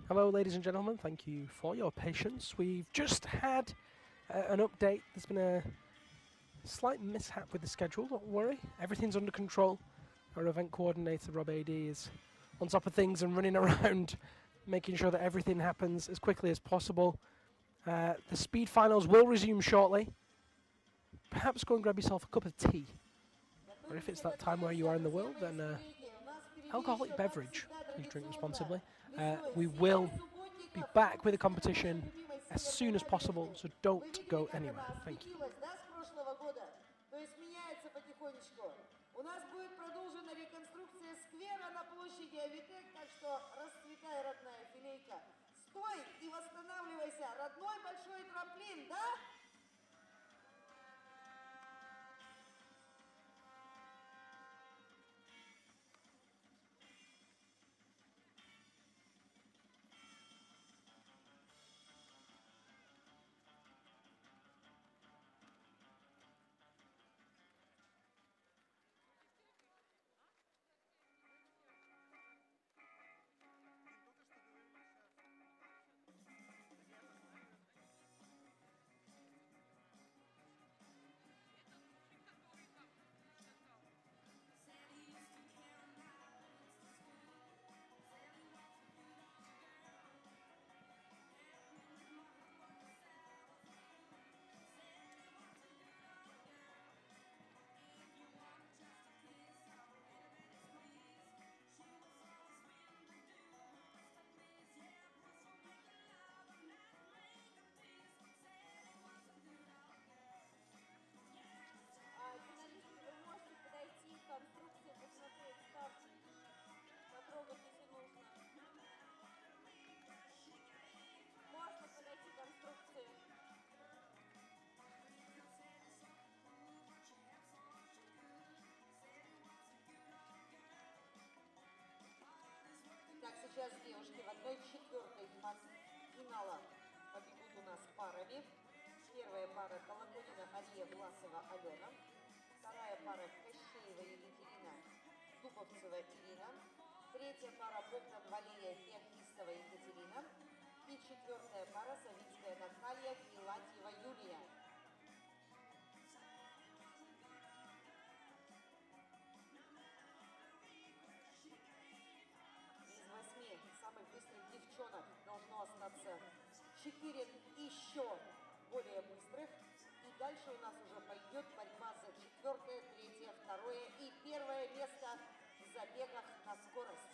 Hello, ladies and gentlemen. Thank you for your patience. We've just had an update. There's been a slight mishap with the schedule. Don't worry, everything's under control. Our event coordinator, Rob AD, is on top of things and running around, making sure that everything happens as quickly as possible. The speed finals will resume shortly. Perhaps go and grab yourself a cup of tea. Or if it's that time where you are in the world, then alcoholic beverage. Please drink responsibly. We will be back with the competition as soon as possible, so don't go anywhere. Thank you. У нас будет продолжена реконструкция сквера на площади Авитек, так что расцветай, родная Филейка. Стой и восстанавливайся, родной большой трамплин, да? Конструкции, посмотреть старт, потрогать, если нужно. Можно подойти к конструкции. Так, сейчас девушки в 1/4 финала побегут у нас парами. Первая пара Колоконина Алия, Власова Алена. Вторая пара Кощеева Екатерина, Дубовцева Ирина. Третья пара Богдан Валерия, Феоктистова Екатерина. И четвертая пара Савицкая Наталья, Филатьева Юлия. Из 8 самых быстрых девчонок должно остаться 4 еще более быстрых. И дальше у нас уже пойдет борьба за 4-е, 3-е, 2-е и 1-е место в забегах на скорость.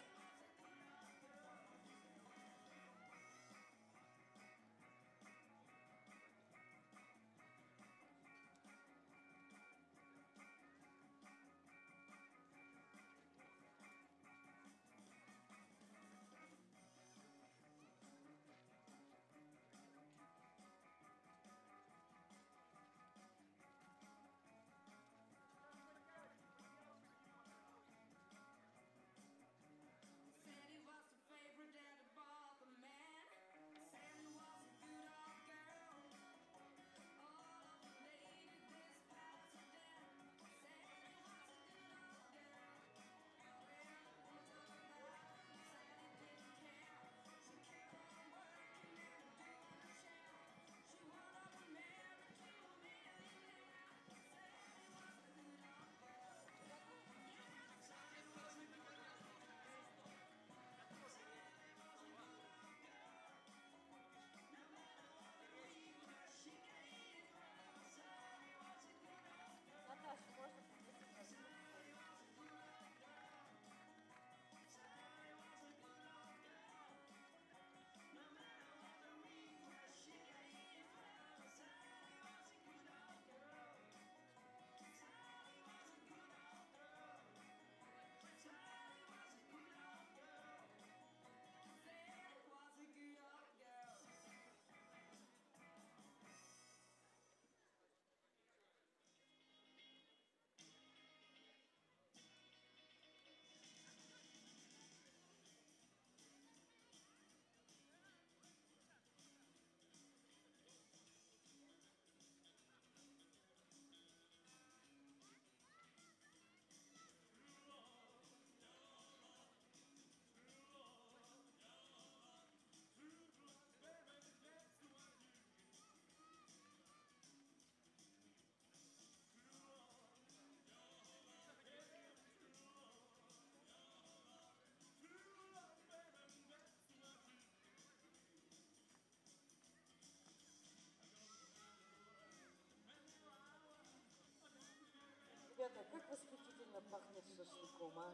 как восхитительно пахнет шашлыком, а?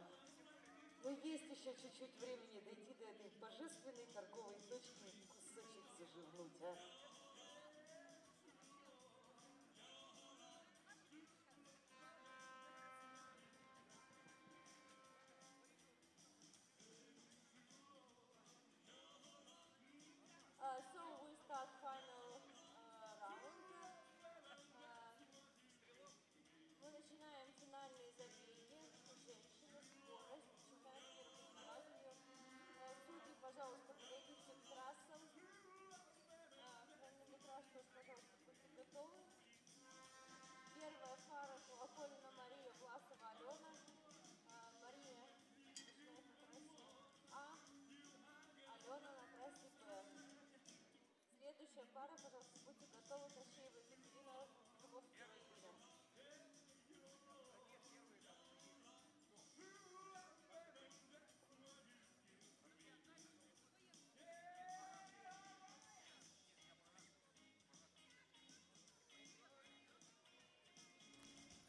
Но есть еще чуть-чуть времени дойти до этой божественной торговой точки и кусочек заживнуть, а? So we start final round. Мы начинаем финальные забеги. Женщины, скорость, чемпионат мира по скалолазанию. Судьи, пожалуйста, подойдите к трассам. Хронометраж тоже, пожалуйста, будьте готовы. Первая пара Колоколина Мария, Власова Алена. Мария начинает на трассе А, Алена на трассе Б. Следующая пара, пожалуйста, будьте готовы. Кощеева Екатерина, Дубовцева Ирина.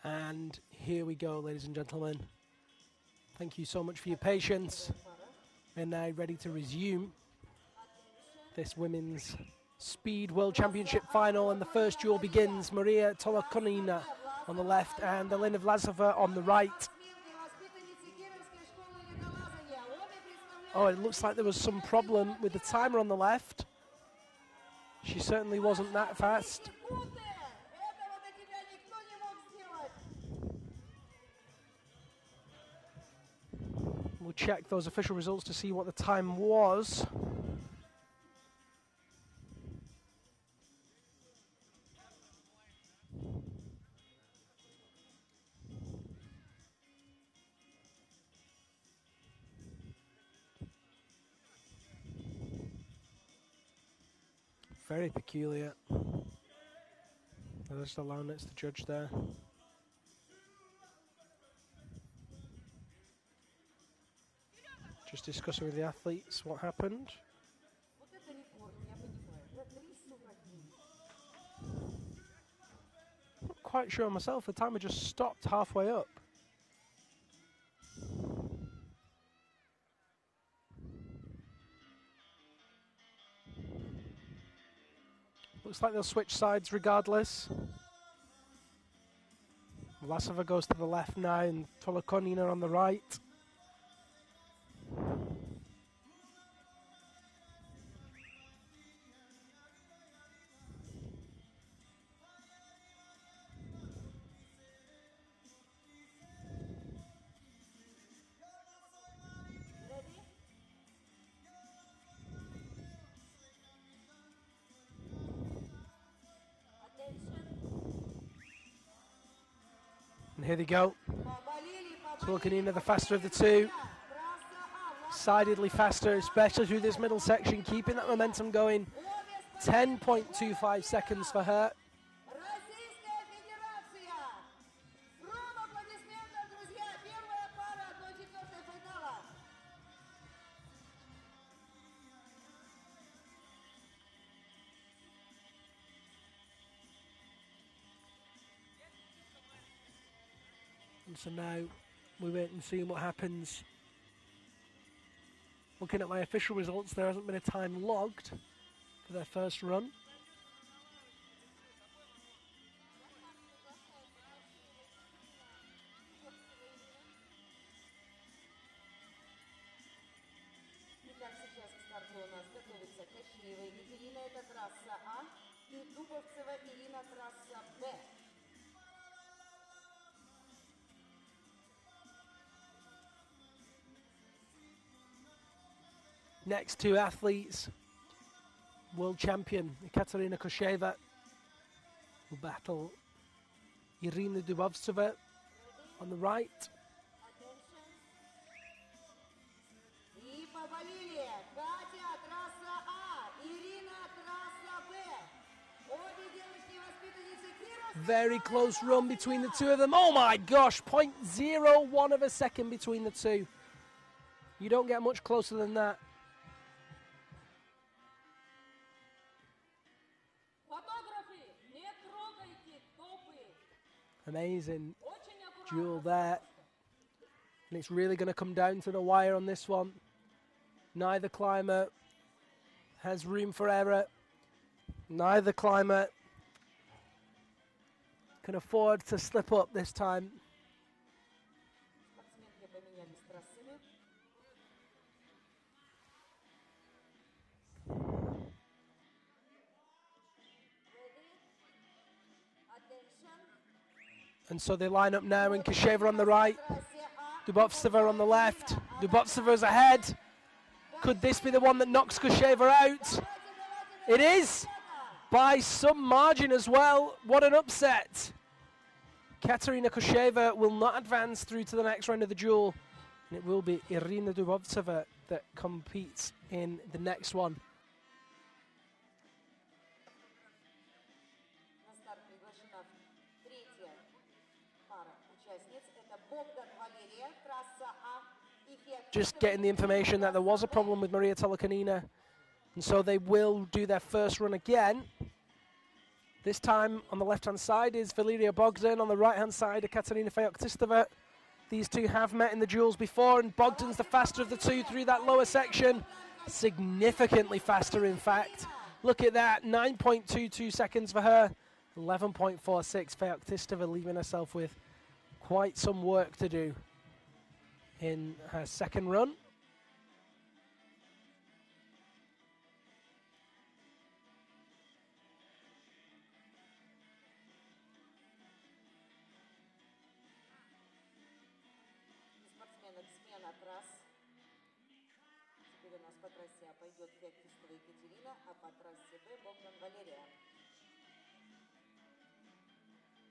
And here we go, ladies and gentlemen. Thank you so much for your patience. We're now ready to resume this women's Speed World Championship final, and the first duel begins. Maria Tolokonina on the left and Elena Vlasova on the right. Oh, it looks like there was some problem with the timer on the left. She certainly wasn't that fast. We'll check those official results to see what the time was. Very peculiar. They're just allowing us to judge there. Just discussing with the athletes what happened. Not quite sure myself, the timer just stopped halfway up. Looks like they'll switch sides regardless. Vlasova goes to the left now and Tolokonina on the right. And here they go. Tolokonina, the faster of the two. Decidedly faster, especially through this middle section, keeping that momentum going. 10.25 seconds for her. And so now we wait and see what happens. Looking at my official results, there hasn't been a time logged for their first run. Итак, сейчас к старту у нас готовится Кощеева Екатерина, это трасса А, и Дубовцева Ирина, трасса Б. Next two athletes, world champion Ekaterina Kosheva will battle Irina Dubovtseva on the right. Very close run between the two of them. Oh my gosh, 0.01 of a second between the two. You don't get much closer than that. Amazing. duel there. And it's really going to come down to the wire on this one. Neither climber has room for error. Neither climber can afford to slip up this time. Спортсменки поменялись трассами. Ready? Attention. And so they line up now, and Kosheva on the right, Трассе А. Dubovtseva on the left. Dubovtseva's ahead. Could this be the one that knocks Kosheva out? It is, by some margin as well. What an upset. Katerina Kosheva will not advance through to the next round of the duel. And it will be Irina Dubovtseva that competes in the next one. На старт приглашена третья пара участниц. Это Богдан Валерия, трасса А. Just getting the information that there was a problem with Maria Tolokanina. And so they will do their first run again. This time on the left-hand side is Valeria Bogdan. On the right-hand side, Katerina Feoktistova. These two have met in the duels before, and Bogdan's the faster of the two through that lower section. Significantly faster, in fact. Look at that, 9.22 seconds for her. 11.46. Feoktistova leaving herself with quite some work to do in her second run. Спортсменок смена трасс. Теперь у нас по трассе А пойдет Феоктистова Екатерина, а по трассе Б Богдан Валерия.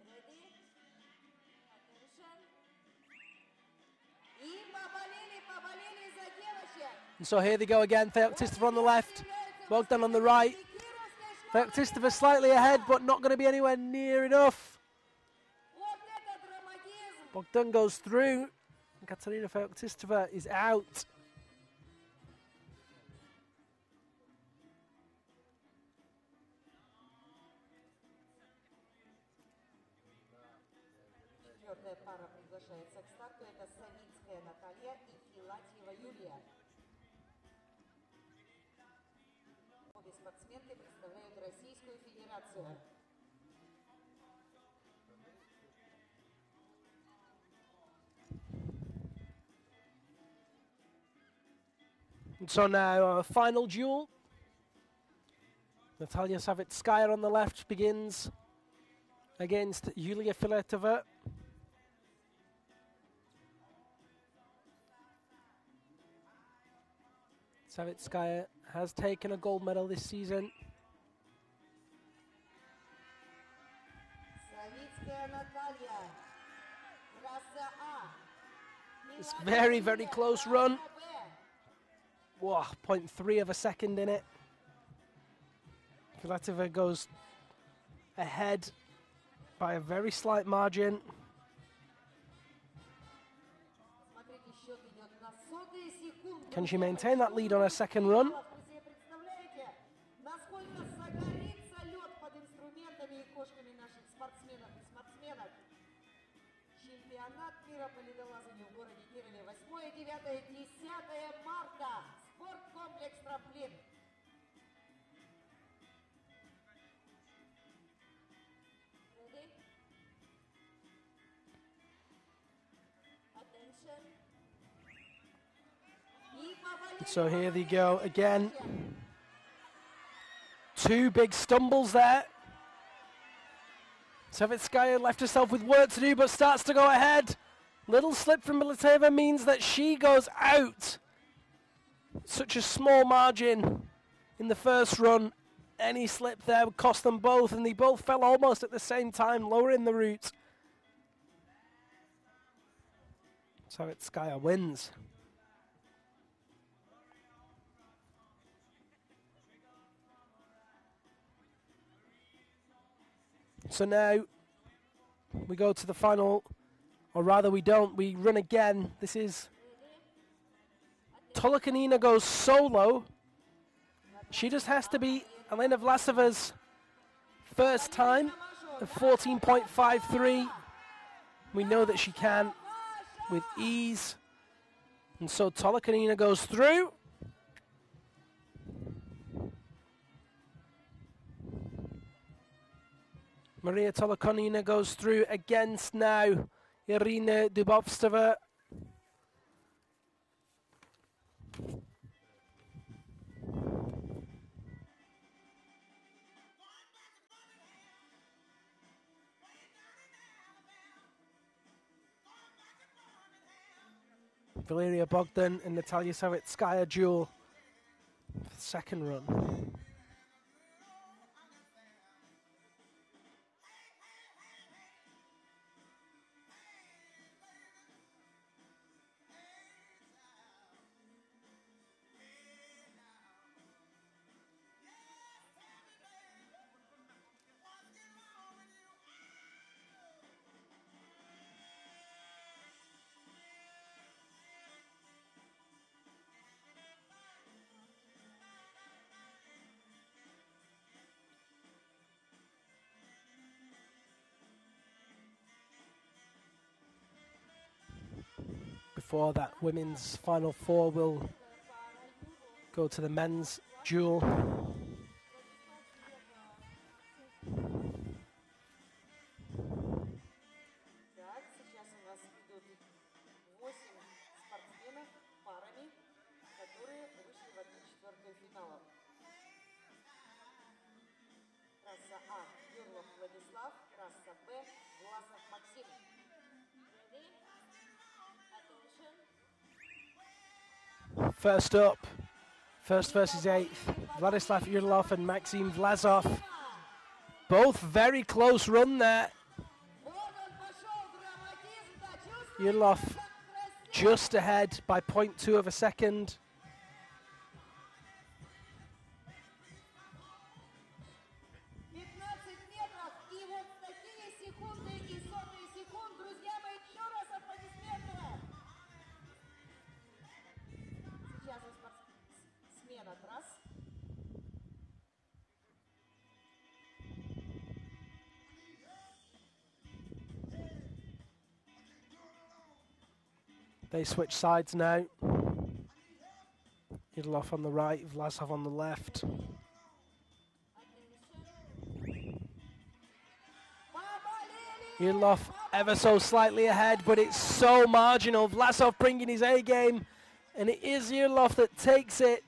Ready? Attention. И поболели за девочек. And so here they go again. Feoktistova on the left, Bogdan on the right. Feoktistova slightly ahead, but not going to be anywhere near enough. Вот это драматизм. Bogdan goes through, and Katerina Feoktistova is out. Четвертая пара приглашается к старту. Это Савицкая Наталья и Филатьева Юлия. Обе спортсменки представляют Российскую Федерацию. And so now our final duel. Natalia Savitskaya on the left begins against Yulia Filetova. Savitskaya has taken a gold medal this season. Савицкая Наталья. Трасса А. It's very, very close run. Whoa, 0.3 of a second in it. Filetova goes ahead by a very slight margin. Смотрите, счет идет на сотые секунды. Can she maintain that lead on her second run? Вы себе представляете, насколько загорится лед под инструментами и кошками наших спортсменов и спортсменок? Чемпионат мира по ледолазанию в городе Кирове. 8, 9, 10 марта. Спорткомплекс «Трамплин». Ready? Attention. И поболели, So here they go again. Two big stumbles there. Savitskaya left herself with work to do, but starts to go ahead. Little slip from Militeva means that she goes out. Such a small margin in the first run. Any slip there would cost them both, and they both fell almost at the same time, lowering the route. Savitskaya wins. So now we go to the final, or rather we don't, we run again. This is Tolokanina goes solo. She just has to beat Elena Vlasova's first time of 14.53. We know that she can with ease. And so Tolokonina goes through. Maria Tolokonina goes through against now Irina Dubovtseva. Valeria Bogdan and Natalia Savitskaya duel for the second run. Before that, women's final four will go to the men's duel. Так, сейчас у нас идут 8 спортсменов парами, которые вышли в 1/4 финала. Трасса А – Юрлов Владислав, трасса Б – Власов Максим. Ready? Attention. First up, first versus eighth, Vladislav Urlov and Maxim Vlasov. Both very close run there. Вот он пошел, драматизм, да, чувствуете, Urlov как красиво. just ahead by 0.2 of a second. 15 метров, и вот такие секунды и сотые секунд, друзья мои, еще раз аплодисменты. Сейчас у смена трасс. They switch sides now. Urlov on the right, Vlasov on the left. Urlov ever so slightly ahead, but it's so marginal. Vlasov bringing his A game, and it is Urlov that takes it.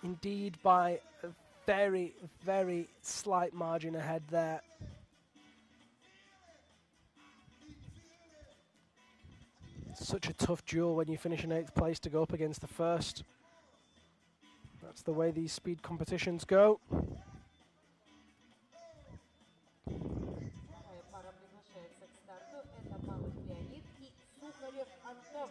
Indeed, by a very, very slight margin ahead there. Such a tough duel when you finish in 8th place to go up against the first. That's the way these speed competitions go. Вторая пара приглашается к старту. Это Малых Леонид и Сухарев Антон.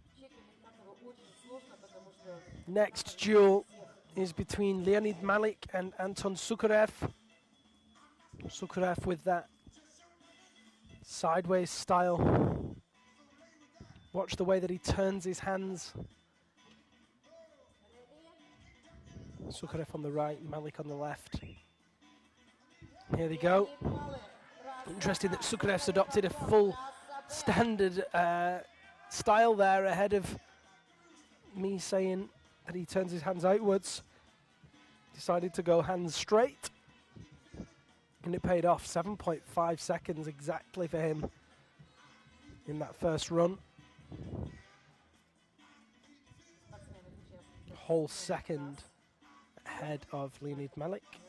Вообще комментатору очень сложно, потому что Next duel is between Leonid Malik and Anton Sukharev. Sukharev with that sideways style. Watch the way that he turns his hands. Sukharev on the right, Malik on the left. Here they go. Interesting that Sukharev's adopted a full standard style there ahead of me saying that he turns his hands outwards. Decided to go hands straight. And it paid off. 7.5 seconds exactly for him in that first run. A whole second ahead of Leonid Malik.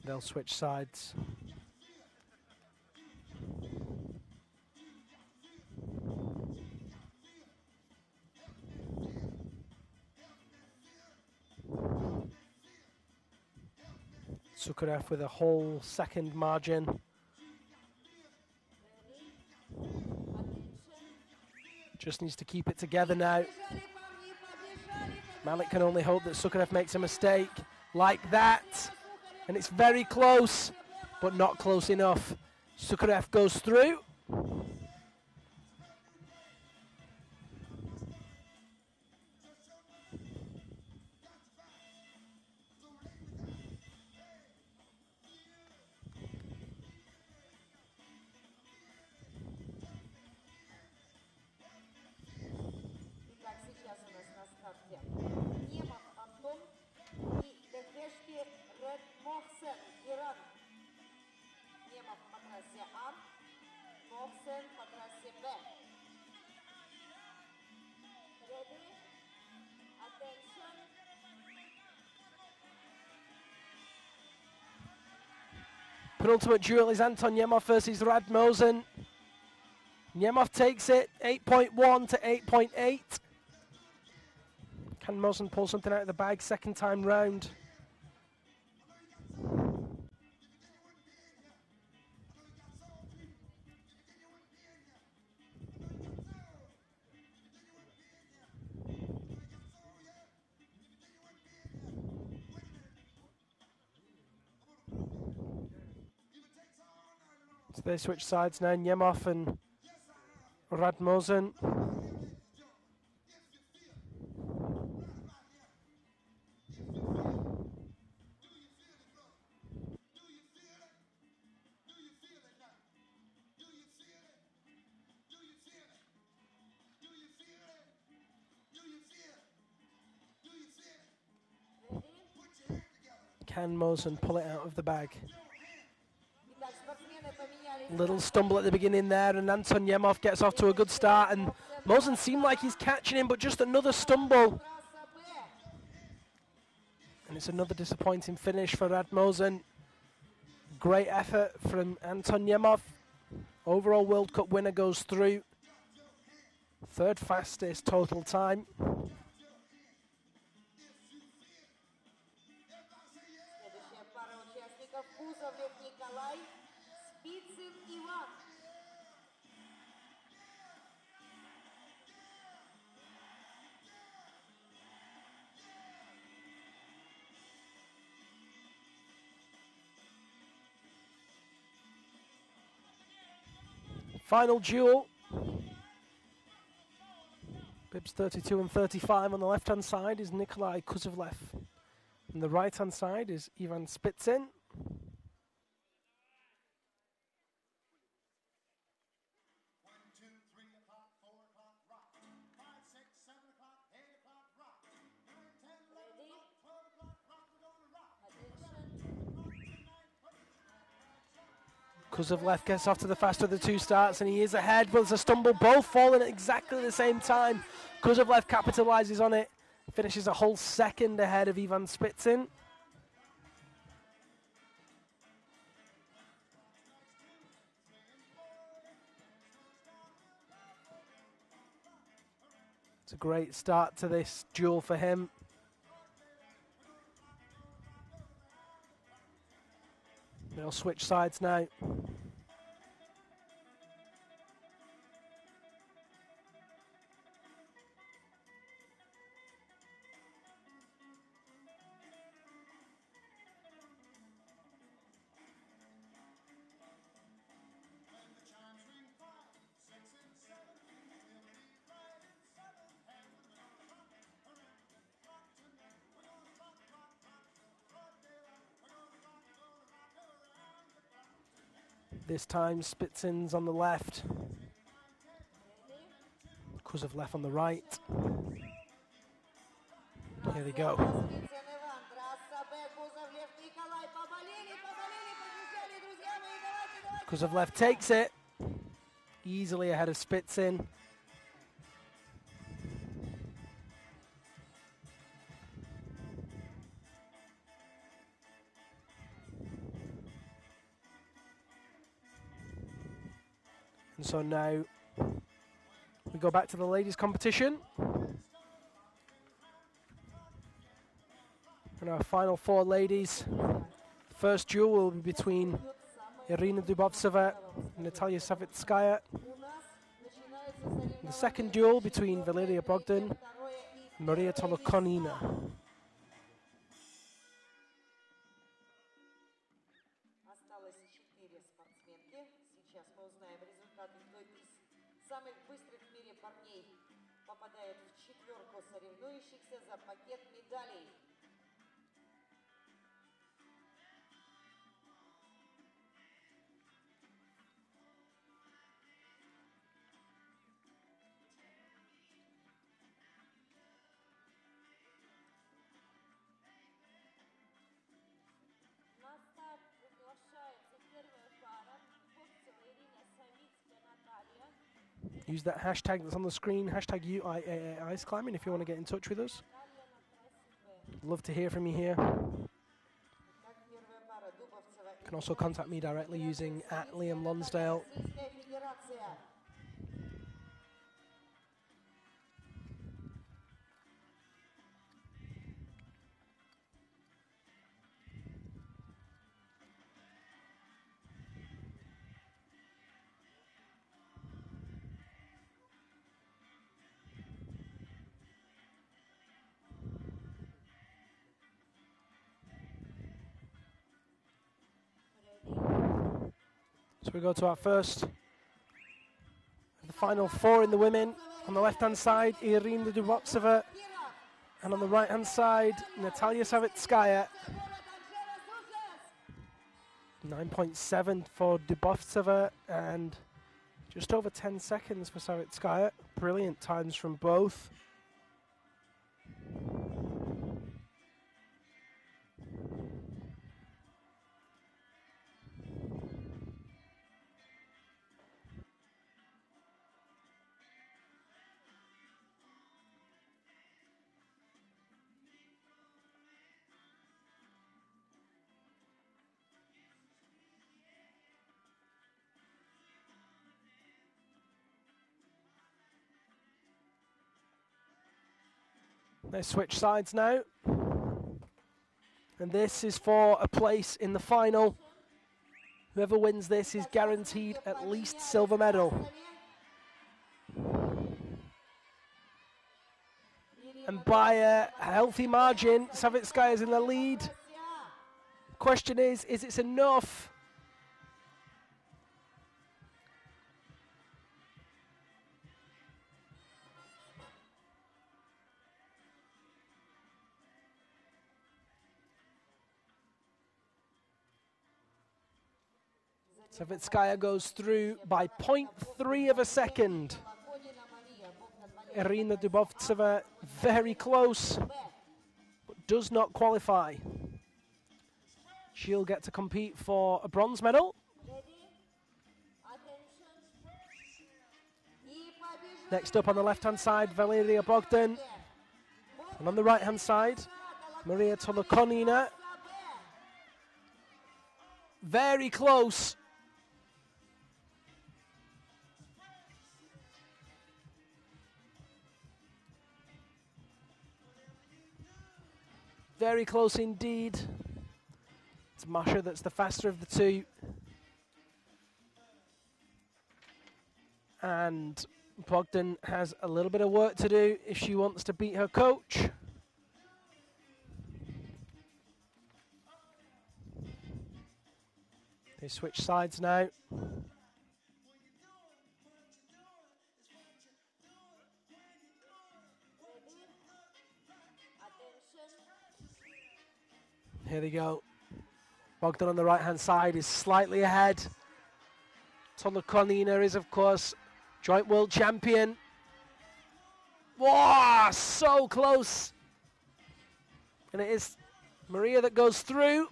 They'll switch sides. Sukharev with a whole second margin. Just needs to keep it together now. Malik can only hope that Sukharev makes a mistake like that. And it's very close. but not close enough. Sukarev goes through. Итак, сейчас у нас на старте Немов Антон и Бехешки Ред Мохсен, Иран. Немов по трассе А, Мохсен по трассе Б. Ready? Attention. Penultimate duel is Anton Nemov versus Radmosen. Nemov takes it 8.1 to 8.8. Can Mosen pull something out of the bag second time round? So they switch sides now, Nemov and Radmosen. Can Mosen pull it out of the bag? Итак, спортсмены поменялись. Little stumble at the beginning there, and Anton Nemov gets off to a good start, and Mosen seemed like he's catching him, but just another stumble. Трасса Б. And it's another disappointing finish for Radmosen. Great effort from Anton Nemov. Overall World Cup winner goes through. Third fastest total time. Следующая пара участников Кузовлев Николай, Спицын Иван. Final duel. Bibs 32 and 35 on the left-hand side is Nikolai Kuzovlev. On the right-hand side is Ivan Spitsin. Ready? Attention. Kuzovlev gets off to the faster of the two starts, and he is ahead, but there's a stumble, both falling at exactly the same time. Kuzovlev capitalizes on it, finishes a whole second ahead of Ivan Spitsin. It's a great start to this duel for him. They'll switch sides now. This time Spitsin's on the left. Kuzovlev on the right. Here they go. Спицын Иван, трасса Б, Кузовлев Николай. Поболели, покричали, друзья мои, давайте. Kuzovlev takes it. Easily ahead of Spitsin. And so now we go back to the ladies' competition. And our final four ladies. First duel will be between Irina Dubovtseva and Natalia Savitskaya. У нас начинаются The second duel between Valeria Brogdon and Maria Tolokonina. Осталось узнаем результаты, кто из самых быстрых в мире парней попадает в четверку соревнующихся за пакет медалей. На старт приглашается первая пара. Дубовцева Ирина, Савицкая Наталья. Use that hashtag that's on the screen, hashtag UIAA Ice Climbing, if you want to get in touch with us. Наталья на трассе Б. Love to hear from you here. Итак, первая пара Дубовцева. You can also contact me directly using @Liam Lonsdale. Российская Федерация. So we go to our first, the final four in the women. On the left-hand side, Irina Dubovtseva, and on the right-hand side, Natalia Savitskaya. 9.7 for Dubovtseva and just over 10 seconds for Savitskaya. Brilliant times from both. They switch sides now. And this is for a place in the final. Whoever wins this is guaranteed at least silver medal. And by a healthy margin, Savitskaya is in the lead. Question is it enough? Savitskaya goes through by 0.3 of a second. Irina Dubovtseva very close, but does not qualify. She'll get to compete for a bronze medal. Next up on the left-hand side, Valeria Bogdan. And on the right-hand side, Maria Tolokonina. Very close. Very close indeed. It's Masha that's the faster of the two. And Bogdan has a little bit of work to do if she wants to beat her coach. They switch sides now. Here they go. Bogdan on the right-hand side is slightly ahead. Tolokonina is, of course, joint world champion. Wow, so close. And it is Maria that goes through.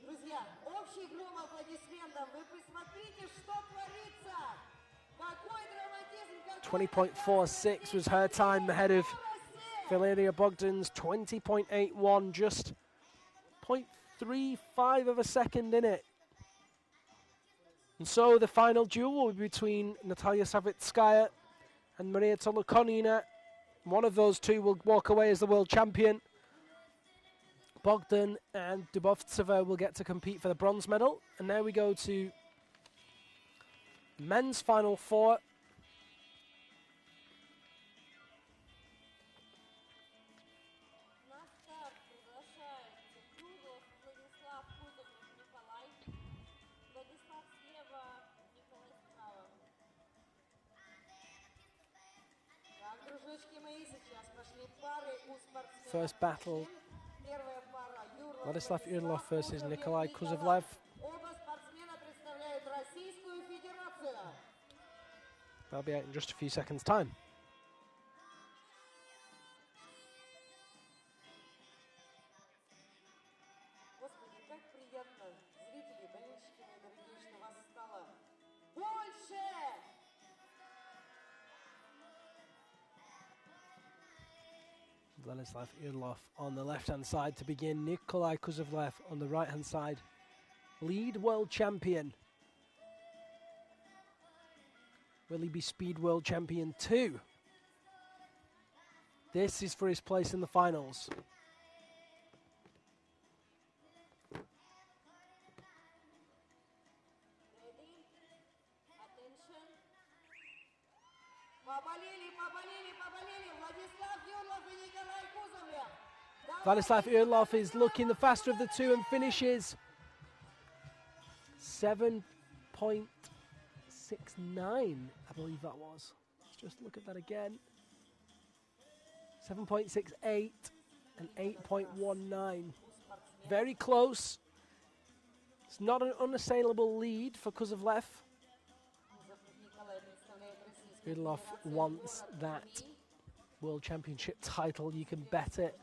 Друзья, общий гром аплодисментов. Вы посмотрите, что творится. Какой драматизм, 20.46 was her time ahead of Valeria Bogdan's 20.81, just 0.35 of a second in it. And so the final duel will be between Natalia Savitskaya and Maria Tolokonina. One of those two will walk away as the world champion. Bogdan and Dubovtseva will get to compete for the bronze medal. And now we go to men's final four. Девочки мои, сейчас пошли пары у спортсменов. First battle, Первая пара Юрлов Vladislav Urdlov versus Кузовлев Nikolai Николай. Kuzovlev. Оба спортсмена представляют Российскую Федерацию. They'll be out in just a few seconds' time. Господи, как приятно, зрители, болельщики мои дорогие, что вас стало больше! Vladislav Urdlov on the left-hand side to begin. Nikolai Kuzovlev on the right-hand side. Lead world champion. Will he be speed world champion too? This is for his place in the finals. Ready? Attention. Поболели, поболели, поболели. Владислав Юрлов и Николай Кузовлев. Vladislav Urdlov is looking the faster of the two and finishes 7.69, I believe that was. Let's just look at that again. 7.68 and 8.19. Very close. It's not an unassailable lead for Kuzovlev. Urdlov wants that World Championship title, you can bet it.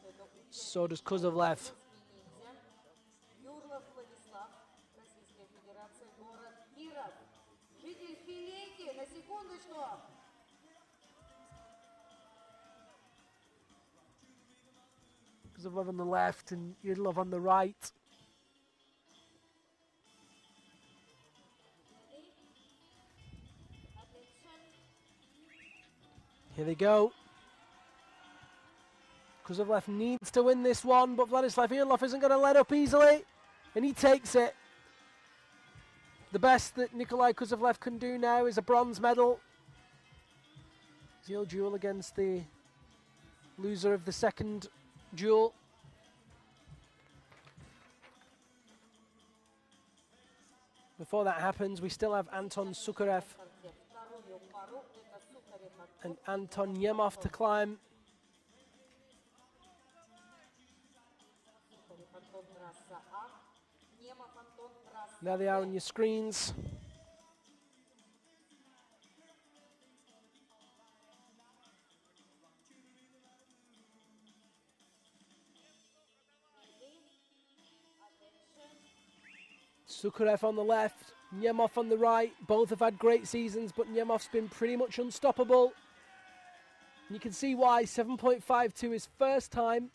So does Kuzovlev. Юрлов Владислав, Российская Федерация, город Киров. Житель Филейки, на секундочку. Kuzovlev on the left and Urdlov on the right. Here they go. Kuzovlev needs to win this one, but Vladislav Urdlov isn't going to let up easily, and he takes it. The best that Nikolai Kuzovlev can do now is a bronze medal. He'll duel against the loser of the second duel. Before that happens, we still have Anton Sukarev and Anton Yemov to climb. There they are on your screens. Sukarev on the left, Yemov on the right. Both have had great seasons, but Yemov's been pretty much unstoppable. And you can see why. 7.52 his first time.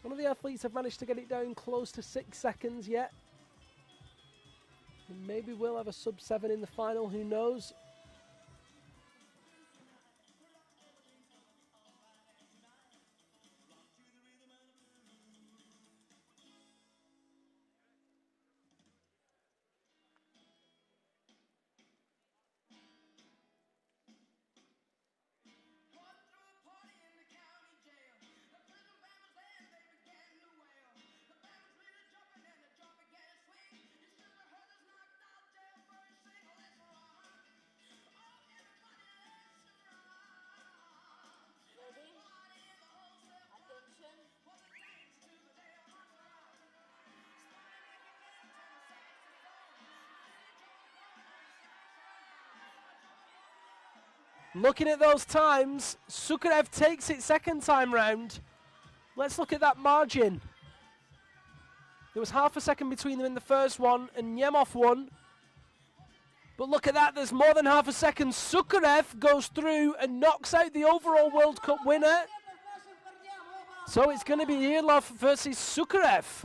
None of the athletes have managed to get it down close to 6 seconds yet. And maybe we'll have a sub-7 in the final, who knows? Looking at those times, Sukarev takes it second time round. Let's look at that margin. There was half a second between them in the first one, and Yemov won. But look at that, there's more than half a second. Sukarev goes through and knocks out the overall World Cup winner. So it's going to be Urdlov versus Sukarev.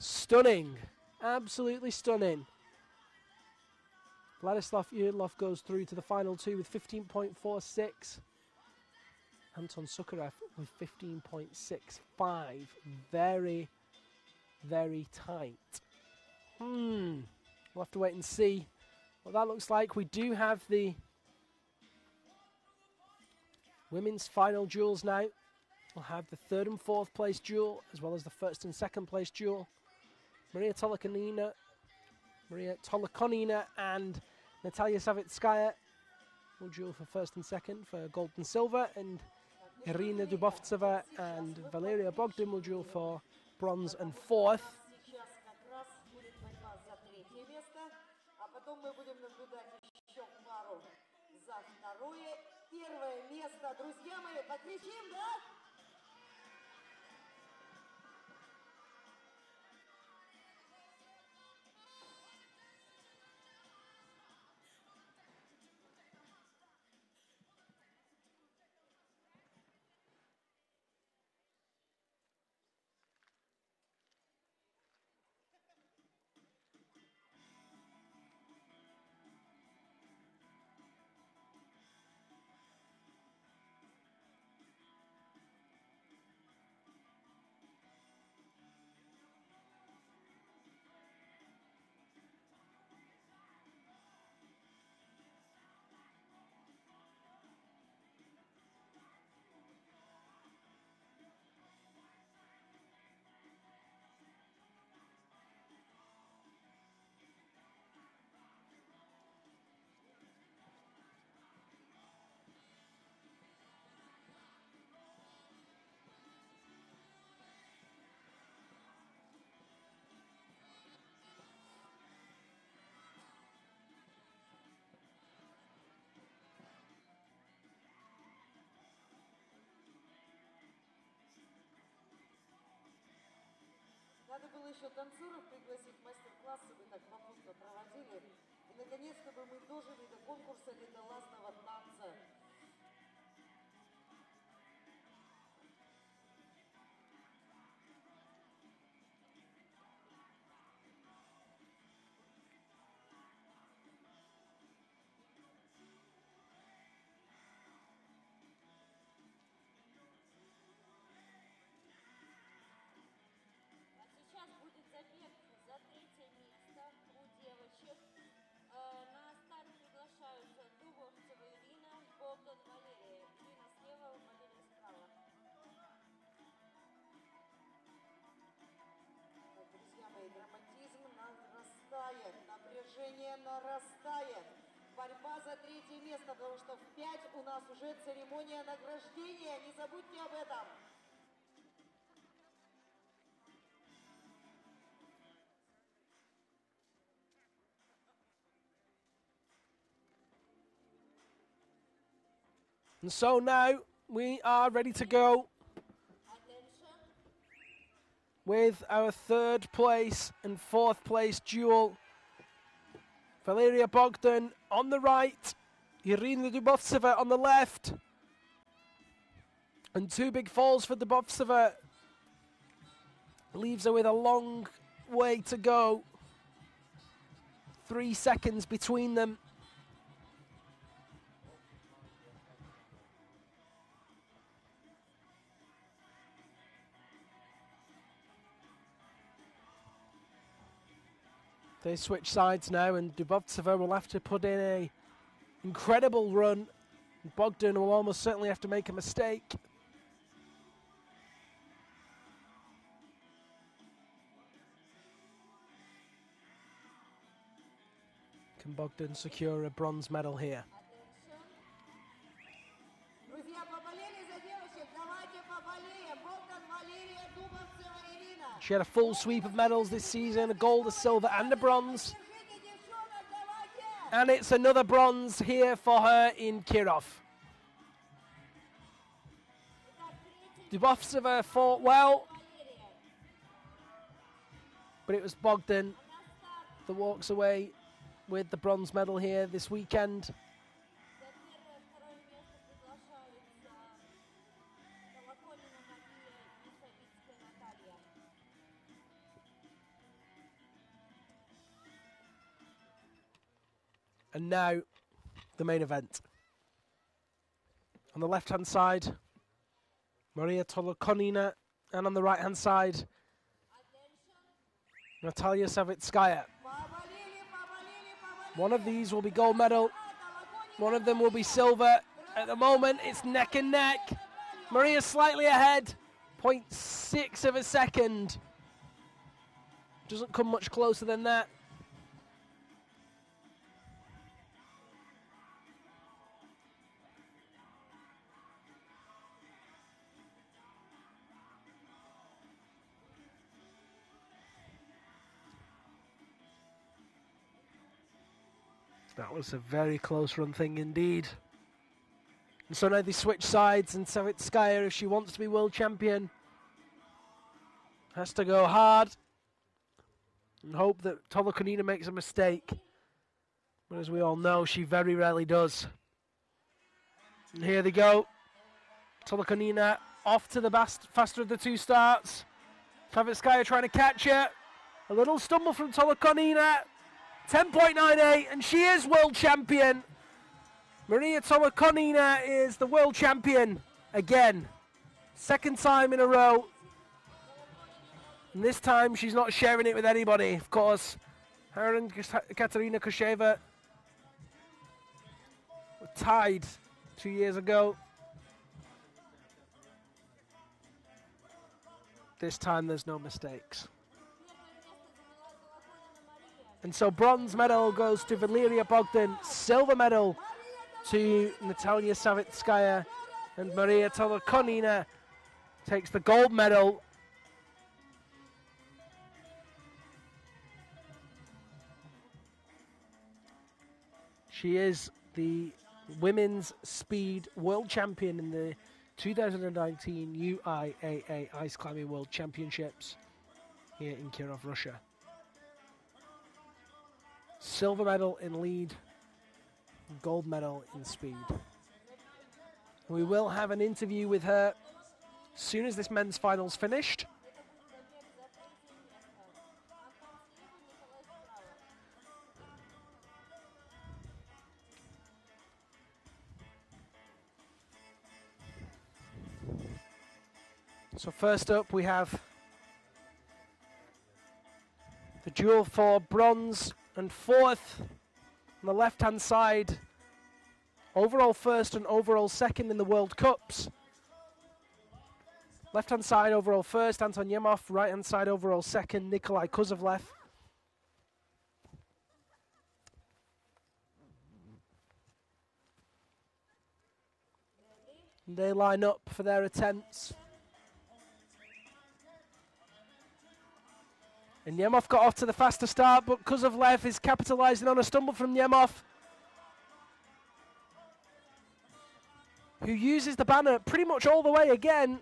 Stunning. Absolutely stunning. Vladislav Urdlov goes through to the final two with 15.46. Anton Sukarev with 15.65. Very, very tight. We'll have to wait and see what that looks like. We do have the women's final duels now. We'll have the third and fourth place duel, as well as the first and second place duel. Maria Tolokonina and Natalia Savitskaya will duel for first and second for gold and silver, and Irina Dubovtseva and Valeria Bogdan will duel for bronze and fourth. Сейчас как раз будет борьба за третье место, а потом мы будем наблюдать еще пару за второе, первое место. Друзья мои, покричим, да? Надо было еще танцоров пригласить, мастер-классы бы так попутно проводили. И наконец-то бы мы дожили до конкурса ледолазного танца. А сейчас будет забег за третье место у девочек. На старт приглашаются Дубовцева Ирина, Богдан Валерия. Ирина слева, Валерия справа. Так, друзья мои, драматизм нарастает, напряжение нарастает. Борьба за третье место, потому что в 5 у нас уже церемония награждения. Не забудьте об этом. And so now we are ready to go Attention. with our third place and fourth place duel. Valeria Bogdan on the right, Irina Dubovtseva on the left. And two big falls for Dubovtseva. Leaves her with a long way to go. 3 seconds between them. They switch sides now, and Dubovtseva will have to put in a incredible run. Bogdan will almost certainly have to make a mistake. Can Bogdan secure a bronze medal here? Друзья, поболели за девочек, давайте поболеем. Богдан, Валерия, Дубовцева, Ирина. She had a full sweep of medals this season, a gold, a silver and a bronze. Держите, девчонок, давайте. And it's another bronze here for her in Kirov. Dubovtseva fought well, but it was Bogdan that walks away with the bronze medal here this weekend. За первое, второе место приглашаются Колоконина Мария и Савицкая Наталья. And now, the main event. On the left-hand side, Maria Tolokonina, and on the right-hand side, Natalia Savitskaya. One of these will be gold medal, one of them will be silver. At the moment, it's neck and neck. Maria slightly ahead, 0.6 of a second. Doesn't come much closer than that. That was a very close run thing indeed. And so now they switch sides, and Savitskaya, if she wants to be world champion, has to go hard and hope that Tolokonina makes a mistake. But as we all know, she very rarely does. And here they go. Tolokonina off to the faster of the two starts. Savitskaya trying to catch her. A little stumble from Tolokonina. 10.98, and she is world champion. Maria Tolokonina is the world champion again. Second time in a row. And this time she's not sharing it with anybody. Of course, her and Katerina Kosheva were tied 2 years ago. This time there's no mistakes. And so bronze medal goes to Valeria Bogdan, silver medal to Natalia Savitskaya, and Maria Tolokonina takes the gold medal. She is the women's speed world champion in the 2019 UIAA Ice Climbing World Championships here in Kirov, Russia. Silver medal in lead, gold medal in speed. We will have an interview with her as soon as this men's final's finished. So first up we have the duel for bronze and fourth on the left-hand side. Overall first and overall second in the World Cups. Left-hand side overall first, Anton Yemov. Right-hand side overall second, Nikolai Kuzovlev. And they line up for their attempts. And Yemov got off to the faster start, but Kuzovlev is capitalizing on a stumble from Yemov, who uses the banner pretty much all the way again.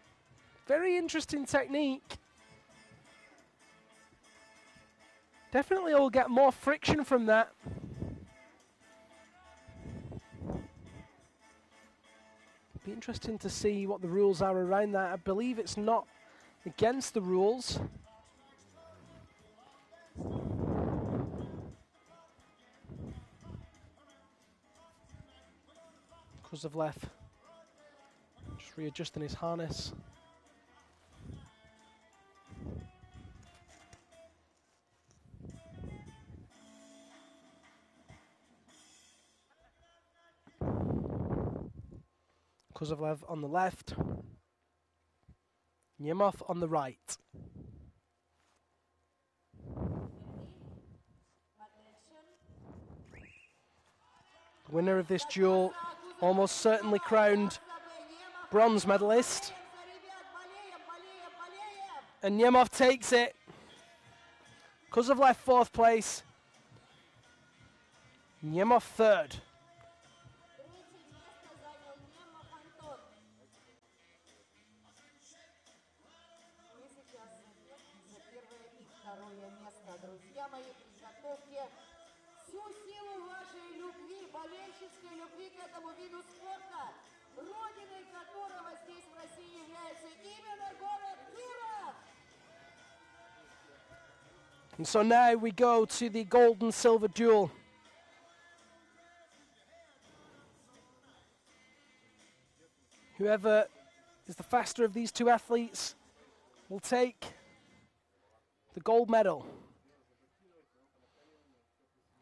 Very interesting technique. Definitely will get more friction from that. Be interesting to see what the rules are around that. I believe it's not against the rules. Kuzovlev just readjusting his harness. Kuzovlev on the left, Yemov on the right. Winner of this duel, almost certainly crowned bronze medalist. And Yemov takes it. Kuzovlev fourth place. Yemov third. Всю силу вашей любви, болельщицкой любви к этому виду спорта, родиной которого здесь в России является именно город Киров. And so now we go to the gold and silver duel. Whoever is the faster of these two athletes will take the gold medal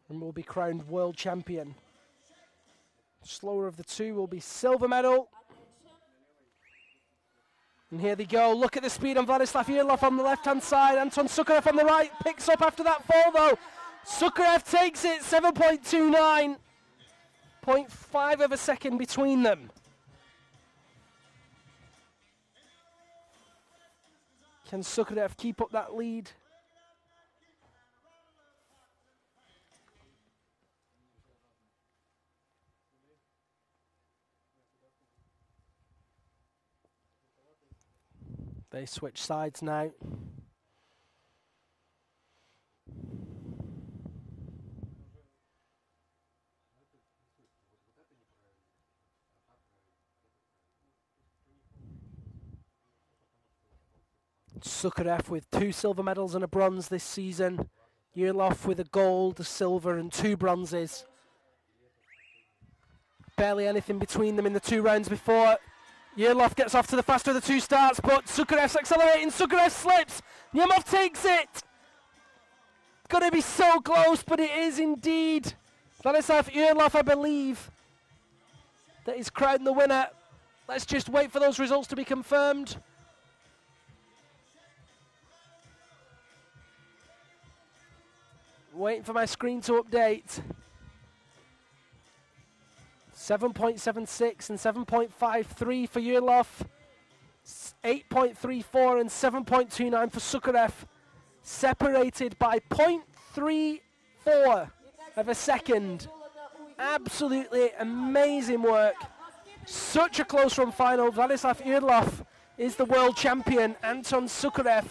and will be crowned world champion. Slower of the two will be silver medal. And here they go. Look at the speed on Vladislav Yurlov on the left-hand side. Anton Sukharev on the right. Picks up after that fall, though. Sukharev takes it. 7.29. 0.5 of a second between them. Can Sukharev keep up that lead? They switch sides now. Sukarev with 2 silver medals and a bronze this season. Kirov with a gold, a silver and 2 bronzes. Barely anything between them in the 2 rounds before. Kirov gets off to the faster of the 2 starts, but Sukarev's accelerating. Sukarev slips. Nemov takes it. Going to be so close, but it is indeed Vladislav Kirov, I believe, that is crowned the winner. Let's just wait for those results to be confirmed. Waiting for my screen to update. 7.76 and 7.53 for Kirov. 8.34 and 7.29 for Sukarev. Separated by 0.34 of a second. Absolutely amazing work. Such a close run final. Vladislav Kirov is the world champion. Anton Sukarev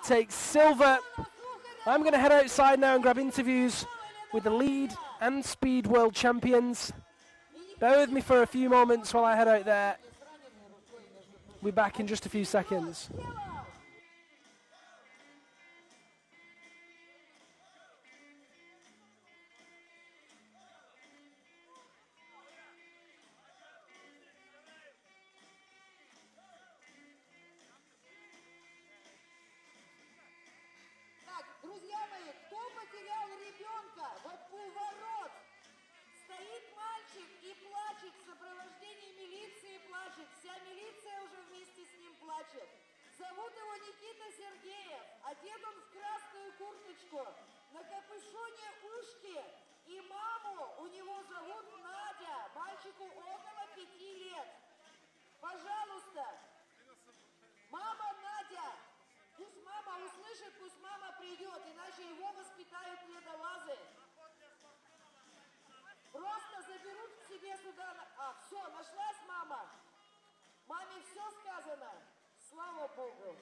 takes silver. I'm going to head outside now and grab interviews with the lead and speed world champions. Bear with me for a few moments while I head out there. We'll be back in just a few seconds. Так, друзья мои, кто потерял ребенка? Вот у ворот стоит мальчик и плачет, в сопровождении милиции плачет. Вся милиция уже вместе с ним плачет. Зовут его Никита Сергеев. Одет он в красную курточку, на капюшоне ушки. И маму у него зовут Надя. Мальчику около 5 лет. Пожалуйста, мама Надя. Пусть мама услышит, пусть мама придет, иначе его воспитают недолазы. Просто заберут к себе сюда. Все, нашлась мама. Маме все сказано. Слава Богу.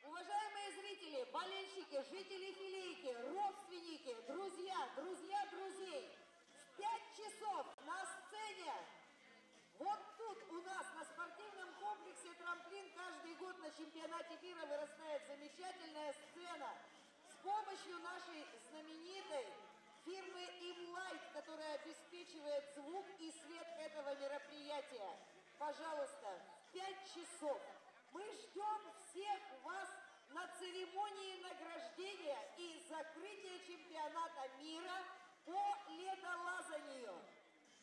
Уважаемые зрители, болельщики, жители Филейки, родственники, друзья, друзья друзей, в 5 часов на сцене, вот тут у нас на спортивном комплексе «Трамплин» каждый год на чемпионате мира вырастает замечательная сцена с помощью нашей знаменитой фирмы «Имлайт», которая обеспечивает звук и свет этого мероприятия. Пожалуйста, в 5 часов. Мы ждем всех вас на церемонии награждения и закрытия чемпионата мира по ледолазанию.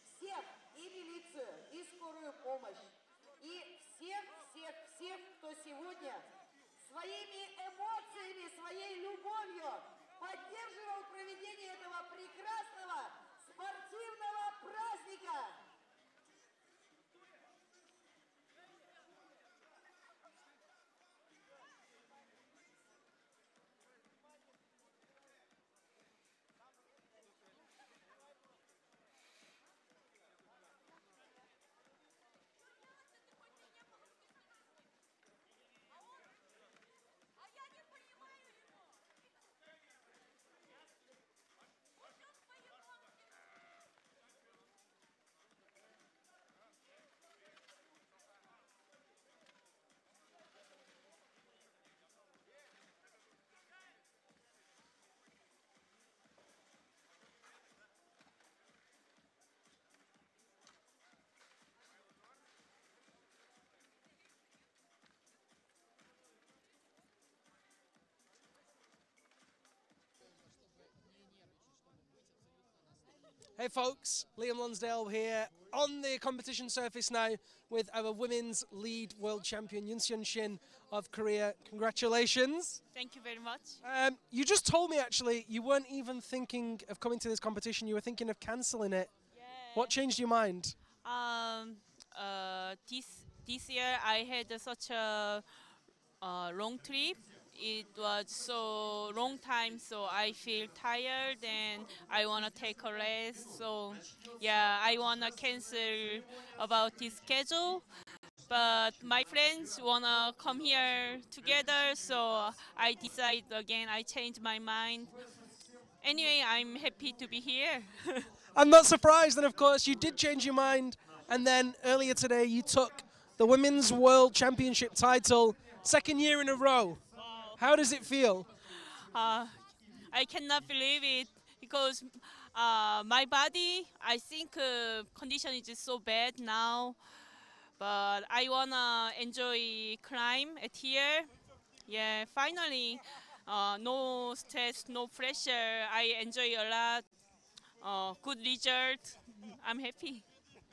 Всех, и милицию, и скорую помощь, и всех, кто сегодня своими эмоциями, своей любовью поддерживал проведение этого прекрасного спортивного праздника. Hey folks, Liam Lonsdale here on the competition surface now with our women's lead world champion, Yoon Shin of Korea. Congratulations. Thank you very much. You just told me, actually, you weren't even thinking of coming to this competition. You were thinking of cancelling it. Yeah. What changed your mind? This year I had such a long trip. It was so long time, so I feel tired and I want to take a rest. So yeah, I want to cancel about this schedule. But my friends want to come here together, so I decide again, I changed my mind. Anyway, I'm happy to be here. I'm not surprised, and of course you did change your mind, and then earlier today you took the Women's World Championship title, second year in a row. How does it feel? I cannot believe it because my body, I think condition is so bad now, but I wanna enjoy climb at here. Yeah, finally, no stress, no pressure. I enjoy a lot. Good result. I'm happy.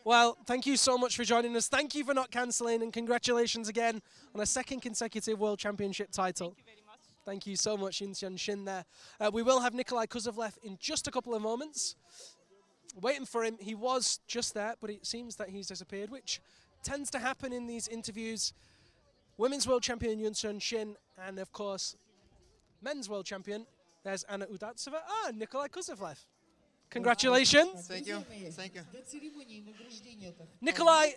Well, thank you so much for joining us. Thank you for not cancelling, and congratulations again on a second consecutive World Championship title. Thank you very much. Thank you so much, Yoon Shin there. We will have Nikolai Kuzovlev in just a couple of moments. Waiting for him. He was just there, but it seems that he's disappeared, which tends to happen in these interviews. Women's World Champion Yoon Shin, and of course, Men's World Champion. There's Anna Udatsova. Nikolai Kuzovlev. Congratulations. Thank you. Thank you. Nikolai,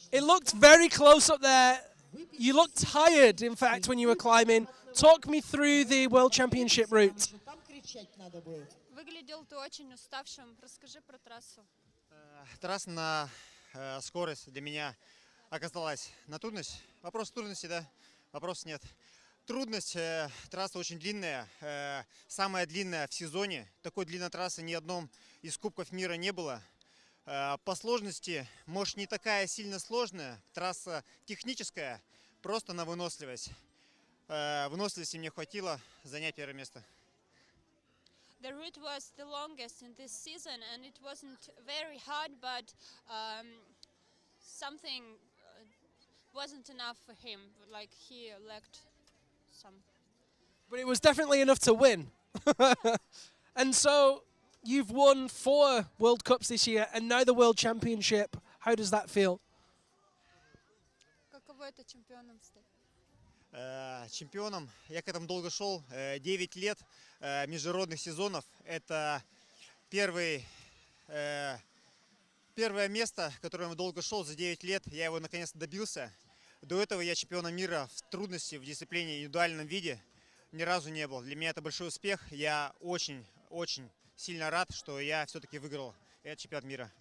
it looked very close up there. You looked tired, in fact, when you were climbing. Talk me through the World Championship route. Выглядел ты очень уставшим. Расскажи про трассу. Трасса на скорость для меня оказалась на трудность. Вопрос трудности, да? Вопросов нет. Трудность, трасса очень длинная, самая длинная в сезоне. Такой длинной трассы ни одном из Кубков мира не было. По сложности, может, не такая сильно сложная, трасса техническая, просто на выносливость. Выносливости мне хватило занять первое место. The route was the longest in this season, and it wasn't very hard, but something wasn't enough for him. Like he lacked some. But it was definitely enough to win. And so you've won 4 World Cups this year and now the World Championship. How does that feel? Каково это чемпионом стать? Чемпионом я к этому долго шел, 9 лет международных сезонов. Это первое место, которое я долго шел за 9 лет. Я его наконец-то добился. До этого я чемпионом мира в трудности в дисциплине индивидуальном виде ни разу не был. Для меня это большой успех. Я очень сильно рад, что я все-таки выиграл этот чемпионат мира.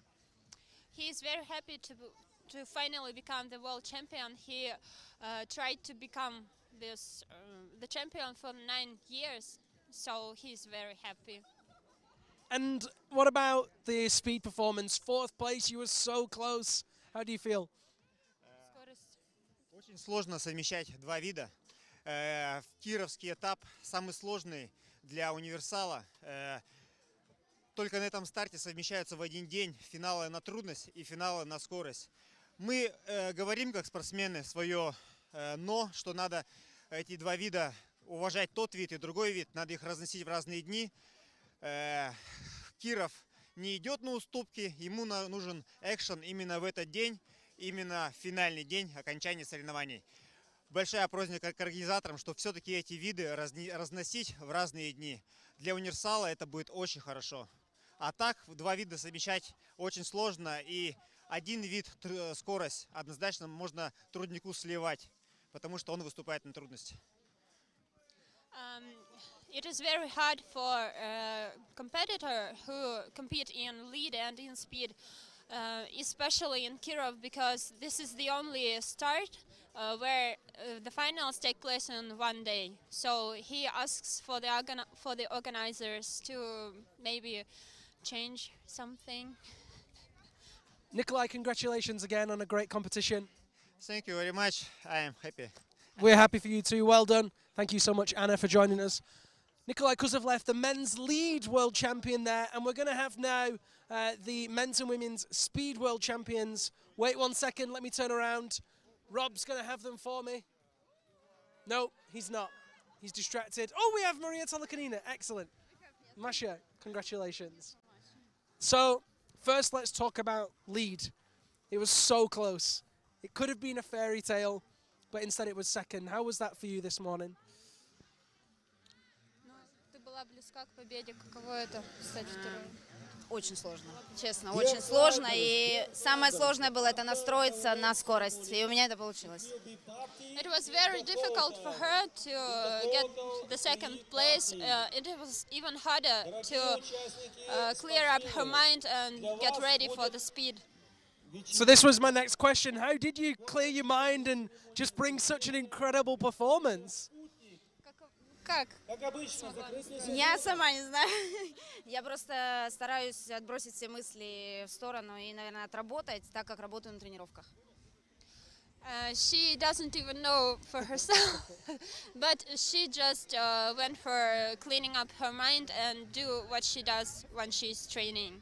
He is very happy to finally become the world champion. He tried to become this the champion for 9 years, so he's very happy. And what about the speed performance? 4th place, you were so close. How do you feel? Скорость. Очень сложно совмещать два вида. Кировский этап самый сложный для универсала. Только на этом старте совмещаются в один день финалы на трудность и финалы на скорость. Мы говорим как спортсмены свое «но», что надо эти два вида уважать, тот вид и другой вид, надо их разносить в разные дни. Киров не идет на уступки, ему нужен экшен именно в этот день, именно финальный день окончания соревнований. Большая просьба к организаторам, чтобы все-таки эти виды разносить в разные дни. Для универсала это будет очень хорошо. А так два вида совмещать очень сложно, и один вид скорость однозначно можно труднику сливать, потому что он выступает на трудности. It is very hard for a competitor who compete in lead and in speed, especially in Kirov, because this is the only start where the finals take place in one day. So he asks for the organizers to maybe change something. Nikolai, congratulations again on a great competition. Thank you very much. I am happy. We're happy for you too. Well done. Thank you so much, Anna, for joining us. Nikolai Kuzovlev, the men's lead world champion there. And we're going to have now the men's and women's speed world champions. Wait 1 second, let me turn around. Rob's going to have them for me. No, he's not. He's distracted. Oh, we have Maria Tolokanina. Excellent. Masha, congratulations. So, first let's talk about lead. It was so close. It could have been a fairy tale, but instead it was second. How was that for you this morning? Ты была близка к победе. Каково это, стать второй? Очень сложно, честно, очень сложно. И самое сложное было это настроиться на скорость. И у меня это получилось. It was very difficult for her to get the second place. It was even harder to clear up her mind and get ready for the speed. So this was my next question. How did you clear your mind and just bring such an incredible performance? Как? Я сама не знаю. Я просто стараюсь отбросить все мысли в сторону и, наверное, отработать так, как работаю на тренировках. She doesn't even know for herself, but she just went for cleaning up her mind and do what she does when she's training.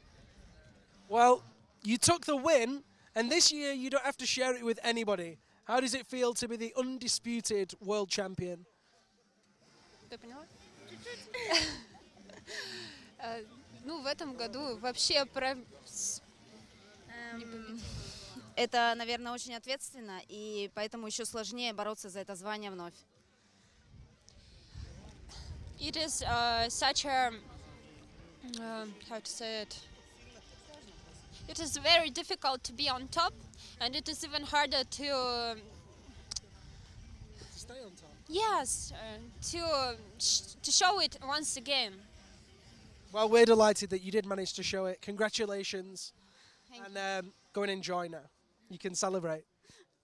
Well, you took the win, and this year you don't have to share it with anybody. How does it feel to be the undisputed world champion? Ты поняла? Ну, в этом году вообще Это, наверное, очень ответственно, и поэтому еще сложнее бороться за это звание вновь. It is such a how to say it. It is very difficult to be on top, and it is even harder to Stay on top. yes to show it once again. Well, we're delighted that you did manage to show it. Congratulations. Thank And go and enjoy now. You can celebrate.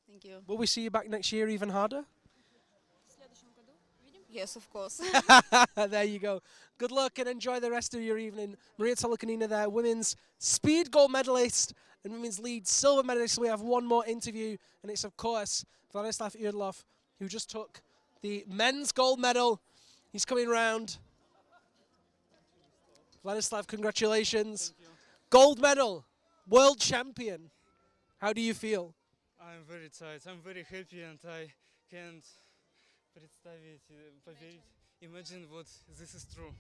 Thank you. Will we see you back next year even harder? Yes, of course. There you go. Good luck and enjoy the rest of your evening. Maria Tolokanina there, women's speed gold medalist and women's lead silver medalist. We have one more interview, and it's, of course, Vladislav Urdlov, who just took the men's gold medal. He's coming round. Vladislav, congratulations. Gold medal, world champion. How do you feel? I'm very tired. I'm very happy, and I can't поверить. Imagine what this is true.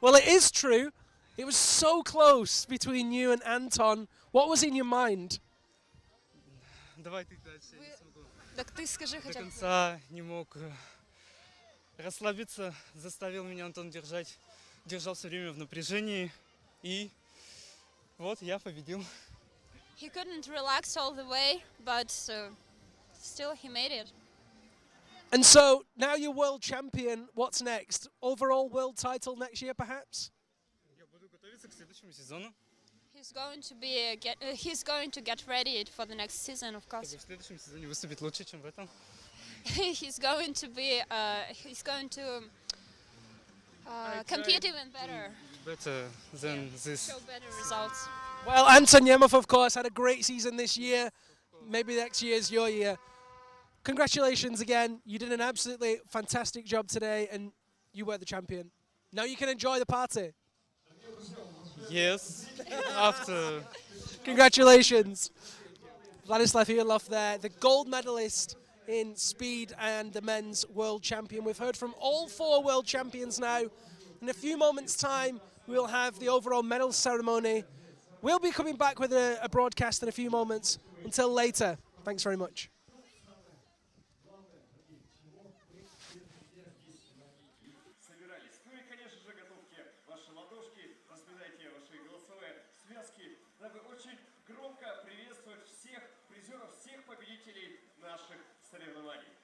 Well, it is true. It was so close between you and Anton. What was in your mind? Давай ты дальше. Я не смогу. Так ты скажи До хотя бы. конца не мог расслабиться. Заставил меня Антон держал все время в напряжении. И вот я победил. He couldn't relax all the way, but still he made it. And so now you're world champion. What's next? Overall world title next year, perhaps? Я буду готовиться к следующему сезону. He's going to get ready for the next season, of course. Чтобы в следующем сезоне выступить лучше, чем в этом. He's going to compete even better, Better than this. show better results. Well, Anton Yemov, of course, had a great season this year. Maybe next year's your year. Congratulations again. You did an absolutely fantastic job today, and you were the champion. Now you can enjoy the party. Yes. After. Congratulations. Vladislav Urdlov there, the gold medalist in speed and the men's world champion. We've heard from all 4 world champions now. In a few moments' time, we'll have the overall medal ceremony. We'll be coming back with a broadcast in a few moments. Until later, thanks very much. Собирались. Ну и, конечно же, готовьте ваши ладошки, распределяйте ваши голосовые связки, дабы очень громко приветствовать всех призеров, всех победителей наших соревнований.